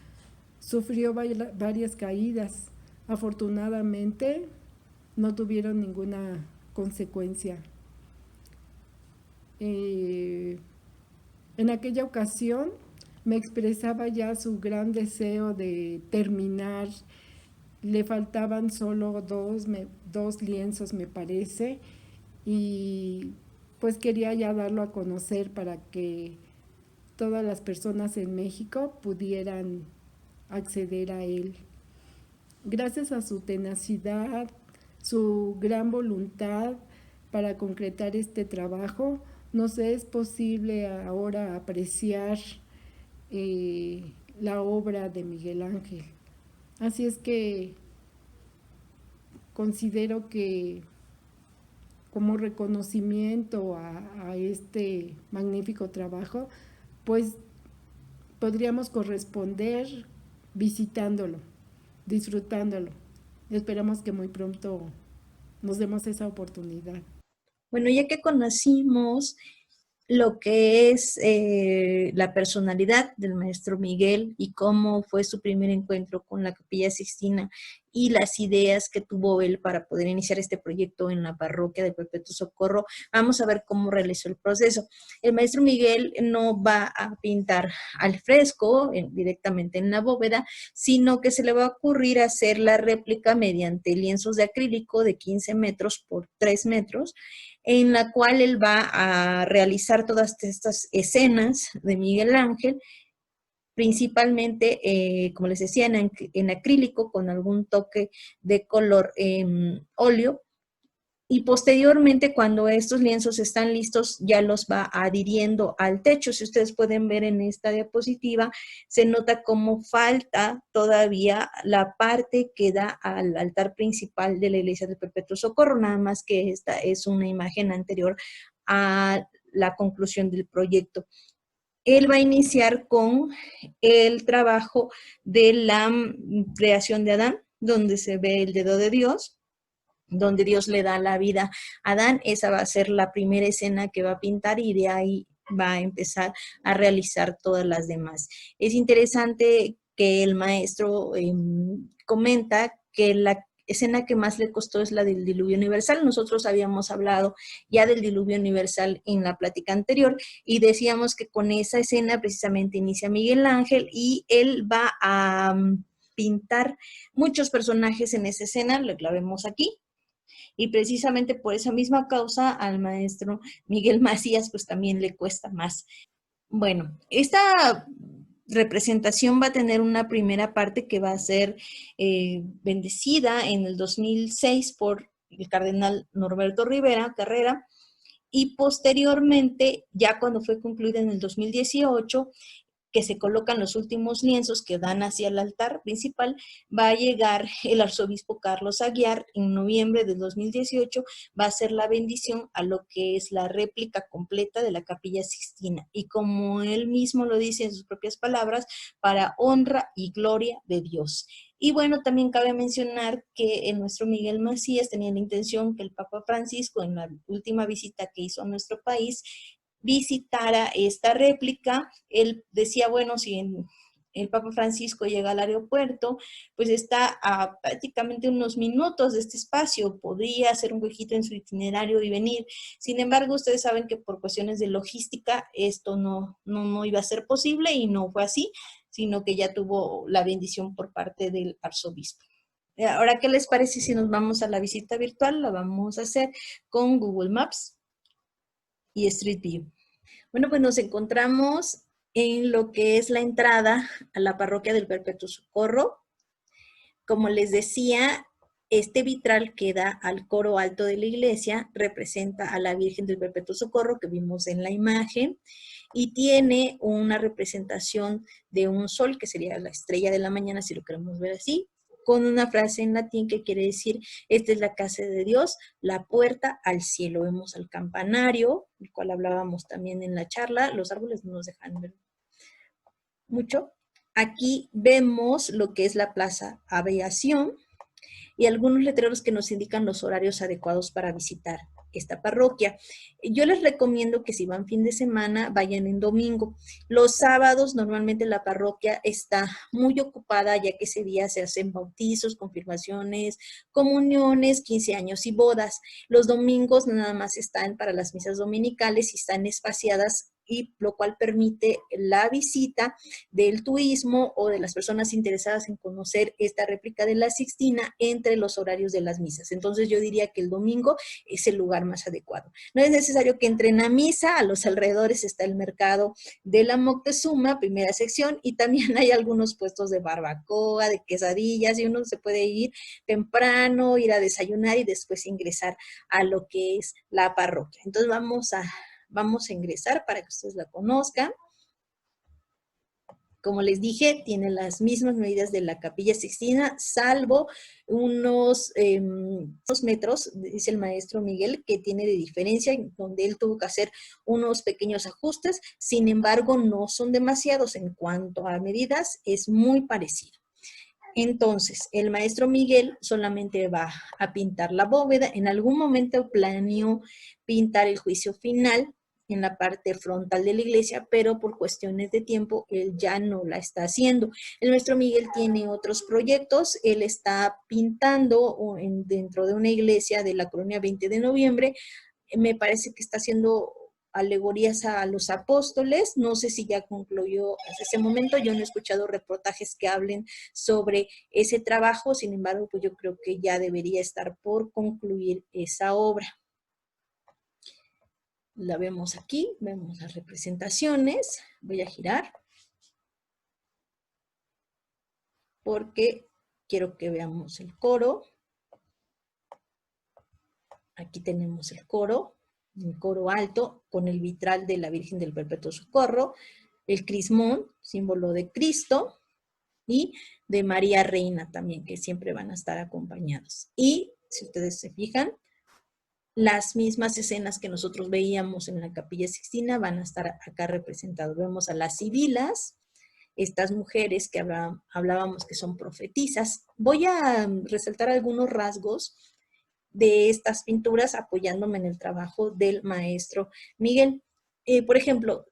sufrió varias caídas. Afortunadamente no tuvieron ninguna consecuencia. En aquella ocasión me expresaba ya su gran deseo de terminar. Le faltaban solo dos lienzos, me parece, y pues quería ya darlo a conocer para que todas las personas en México pudieran acceder a él. Gracias a su tenacidad, su gran voluntad para concretar este trabajo, nos es posible ahora apreciar la obra de Miguel Ángel. Así es que considero que como reconocimiento a este magnífico trabajo, pues podríamos corresponder visitándolo, disfrutándolo. Esperamos que muy pronto nos demos esa oportunidad. Bueno, ya que conocimos lo que es la personalidad del maestro Miguel y cómo fue su primer encuentro con la Capilla Sixtina y las ideas que tuvo él para poder iniciar este proyecto en la parroquia de Perpetuo Socorro, vamos a ver cómo realizó el proceso. El maestro Miguel no va a pintar al fresco directamente en la bóveda, sino que se le va a ocurrir hacer la réplica mediante lienzos de acrílico de 15 metros por 3 metros, en la cual él va a realizar todas estas escenas de Miguel Ángel, principalmente, como les decía, en acrílico con algún toque de color óleo. Y posteriormente, cuando estos lienzos están listos, ya los va adhiriendo al techo. Si ustedes pueden ver en esta diapositiva, se nota cómo falta todavía la parte que da al altar principal de la iglesia del Perpetuo Socorro, nada más que esta es una imagen anterior a la conclusión del proyecto. Él va a iniciar con el trabajo de la creación de Adán, donde se ve el dedo de Dios, donde Dios le da la vida a Adán. Esa va a ser la primera escena que va a pintar y de ahí va a empezar a realizar todas las demás. Es interesante que el maestro comenta que la escena que más le costó es la del diluvio universal. Nosotros habíamos hablado ya del diluvio universal en la plática anterior y decíamos que con esa escena precisamente inicia Miguel Ángel y él va a pintar muchos personajes en esa escena, la vemos aquí. Y precisamente por esa misma causa al maestro Miguel Macías pues también le cuesta más. Bueno, esta representación va a tener una primera parte que va a ser bendecida en el 2006 por el cardenal Norberto Rivera Carrera, y posteriormente, ya cuando fue concluida en el 2018, que se colocan los últimos lienzos que dan hacia el altar principal, va a llegar el arzobispo Carlos Aguiar en noviembre de 2018, va a hacer la bendición a lo que es la réplica completa de la Capilla Sixtina. Y como él mismo lo dice en sus propias palabras, para honra y gloria de Dios. Y bueno, también cabe mencionar que nuestro Miguel Macías tenía la intención que el Papa Francisco, en la última visita que hizo a nuestro país, visitara esta réplica. Él decía, bueno, si el Papa Francisco llega al aeropuerto, pues está a prácticamente unos minutos de este espacio, podría hacer un huequito en su itinerario y venir. Sin embargo, ustedes saben que por cuestiones de logística esto no iba a ser posible y no fue así, sino que ya tuvo la bendición por parte del arzobispo. Ahora, ¿qué les parece si nos vamos a la visita virtual? La vamos a hacer con Google Maps y Street View. Bueno, pues nos encontramos en lo que es la entrada a la parroquia del Perpetuo Socorro. Como les decía, este vitral que da al coro alto de la iglesia representa a la Virgen del Perpetuo Socorro que vimos en la imagen y tiene una representación de un sol que sería la estrella de la mañana si lo queremos ver así, con una frase en latín que quiere decir, esta es la casa de Dios, la puerta al cielo. Vemos al campanario, del cual hablábamos también en la charla, los árboles no nos dejan ver mucho. Aquí vemos lo que es la Plaza Aviación y algunos letreros que nos indican los horarios adecuados para visitar esta parroquia. Yo les recomiendo que si van fin de semana, vayan en domingo. Los sábados normalmente la parroquia está muy ocupada, ya que ese día se hacen bautizos, confirmaciones, comuniones, 15 años y bodas. Los domingos nada más están para las misas dominicales y están espaciadas, y lo cual permite la visita del turismo o de las personas interesadas en conocer esta réplica de la Sixtina entre los horarios de las misas. Entonces yo diría que el domingo es el lugar más adecuado. No es necesario que entren a misa, a los alrededores está el mercado de la Moctezuma, primera sección, y también hay algunos puestos de barbacoa, de quesadillas, y uno se puede ir temprano, ir a desayunar y después ingresar a lo que es la parroquia. Entonces vamos a ingresar para que ustedes la conozcan. Como les dije, tiene las mismas medidas de la Capilla Sixtina, salvo unos 2 metros, dice el maestro Miguel, que tiene de diferencia, donde él tuvo que hacer unos pequeños ajustes. Sin embargo, no son demasiados en cuanto a medidas, es muy parecido. Entonces, el maestro Miguel solamente va a pintar la bóveda. En algún momento planeó pintar el juicio final en la parte frontal de la iglesia, pero por cuestiones de tiempo él ya no la está haciendo. El maestro Miguel tiene otros proyectos. Él está pintando dentro de una iglesia de la colonia 20 de noviembre. Me parece que está haciendo alegorías a los apóstoles. No sé si ya concluyó hasta ese momento. Yo no he escuchado reportajes que hablen sobre ese trabajo. Sin embargo, pues yo creo que ya debería estar por concluir esa obra. La vemos aquí, vemos las representaciones. Voy a girar porque quiero que veamos el coro. Aquí tenemos el coro alto con el vitral de la Virgen del Perpetuo Socorro, el crismón, símbolo de Cristo, y de María Reina también, que siempre van a estar acompañados. Y si ustedes se fijan, las mismas escenas que nosotros veíamos en la Capilla Sixtina van a estar acá representadas. Vemos a las sibilas, estas mujeres que hablábamos que son profetisas. Voy a resaltar algunos rasgos de estas pinturas apoyándome en el trabajo del maestro Miguel. Por ejemplo,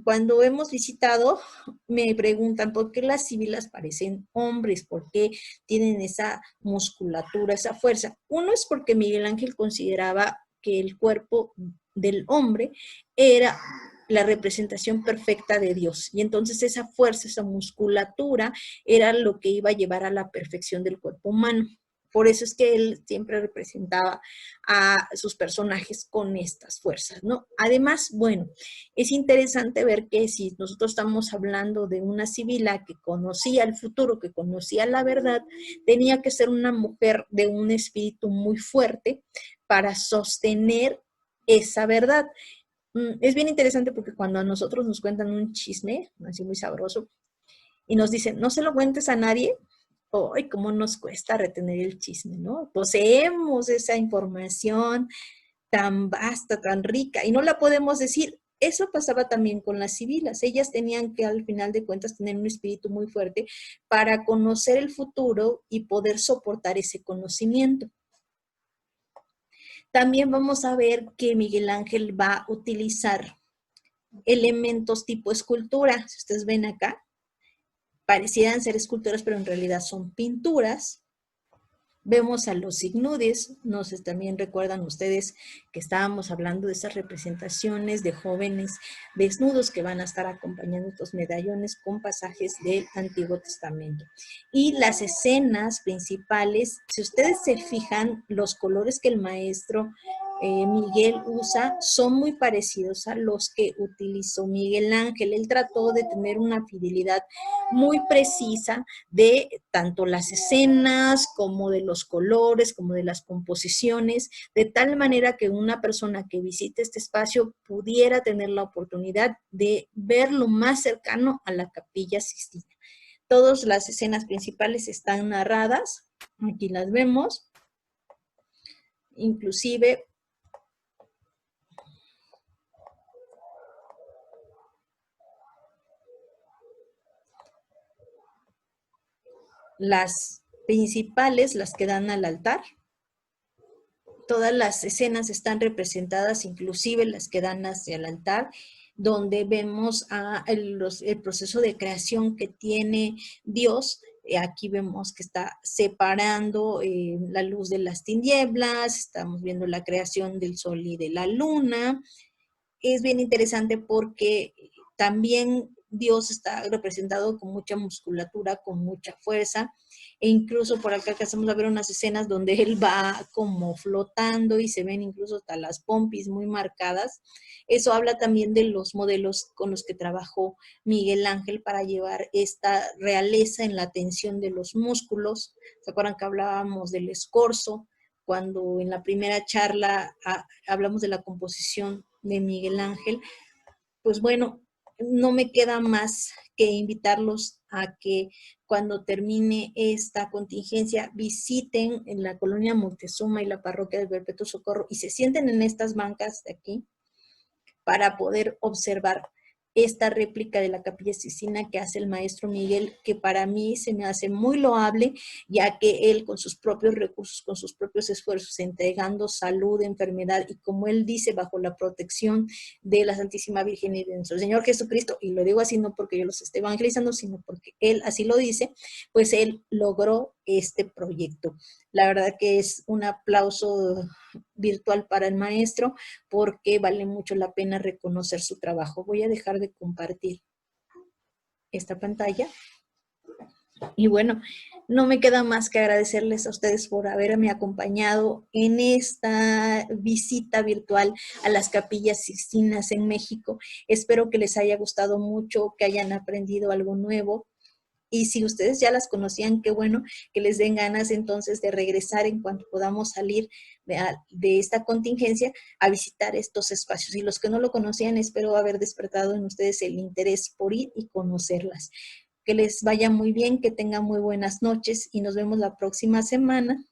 cuando hemos visitado, me preguntan por qué las sibilas parecen hombres, por qué tienen esa musculatura, esa fuerza. Uno es porque Miguel Ángel consideraba que el cuerpo del hombre era la representación perfecta de Dios. Y entonces esa fuerza, esa musculatura, era lo que iba a llevar a la perfección del cuerpo humano. Por eso es que él siempre representaba a sus personajes con estas fuerzas, ¿no? Además, bueno, es interesante ver que si nosotros estamos hablando de una sibila que conocía el futuro, que conocía la verdad, tenía que ser una mujer de un espíritu muy fuerte para sostener esa verdad. Es bien interesante porque cuando a nosotros nos cuentan un chisme, así muy sabroso, y nos dicen, no se lo cuentes a nadie, ¡ay, cómo nos cuesta retener el chisme, ¿no? Poseemos esa información tan vasta, tan rica, y no la podemos decir. Eso pasaba también con las civilas. Ellas tenían que, al final de cuentas, tener un espíritu muy fuerte para conocer el futuro y poder soportar ese conocimiento. También vamos a ver que Miguel Ángel va a utilizar elementos tipo escultura. Si ustedes ven acá, parecieran ser esculturas, pero en realidad son pinturas. Vemos a los signudes, no sé, también recuerdan ustedes que estábamos hablando de esas representaciones de jóvenes desnudos que van a estar acompañando estos medallones con pasajes del Antiguo Testamento. Y las escenas principales, si ustedes se fijan, los colores que el maestro Miguel usa son muy parecidos a los que utilizó Miguel Ángel. Él trató de tener una fidelidad muy precisa de tanto las escenas como de los colores, como de las composiciones, de tal manera que una persona que visite este espacio pudiera tener la oportunidad de verlo más cercano a la Capilla Sixtina. Todas las escenas principales están narradas, aquí las vemos, inclusive las principales, las que dan al altar. Todas las escenas están representadas, inclusive las que dan hacia el altar, donde vemos el proceso de creación que tiene Dios. Aquí vemos que está separando la luz de las tinieblas, estamos viendo la creación del sol y de la luna. Es bien interesante porque también Dios está representado con mucha musculatura, con mucha fuerza, e incluso por acá alcanzamos a ver unas escenas donde él va como flotando y se ven incluso hasta las pompis muy marcadas. Eso habla también de los modelos con los que trabajó Miguel Ángel para llevar esta realeza en la tensión de los músculos. ¿Se acuerdan que hablábamos del escorzo? Cuando en la primera charla hablamos de la composición de Miguel Ángel, pues bueno, no me queda más que invitarlos a que cuando termine esta contingencia visiten en la colonia Montezuma y la parroquia del Perpetuo Socorro y se sienten en estas bancas de aquí para poder observar esta réplica de la Capilla Sixtina que hace el maestro Miguel, que para mí se me hace muy loable, ya que él con sus propios recursos, con sus propios esfuerzos, entregando salud, enfermedad, y como él dice, bajo la protección de la Santísima Virgen y de nuestro Señor Jesucristo, y lo digo así no porque yo los esté evangelizando, sino porque él así lo dice, pues él logró este proyecto. La verdad que es un aplauso virtual para el maestro, porque vale mucho la pena reconocer su trabajo. Voy a dejar de compartir esta pantalla. Y bueno, no me queda más que agradecerles a ustedes por haberme acompañado en esta visita virtual a las Capillas Sixtinas en México. Espero que les haya gustado mucho, que hayan aprendido algo nuevo. Y si ustedes ya las conocían, qué bueno que les den ganas entonces de regresar en cuanto podamos salir de esta contingencia a visitar estos espacios. Y los que no lo conocían, espero haber despertado en ustedes el interés por ir y conocerlas. Que les vaya muy bien, que tengan muy buenas noches y nos vemos la próxima semana.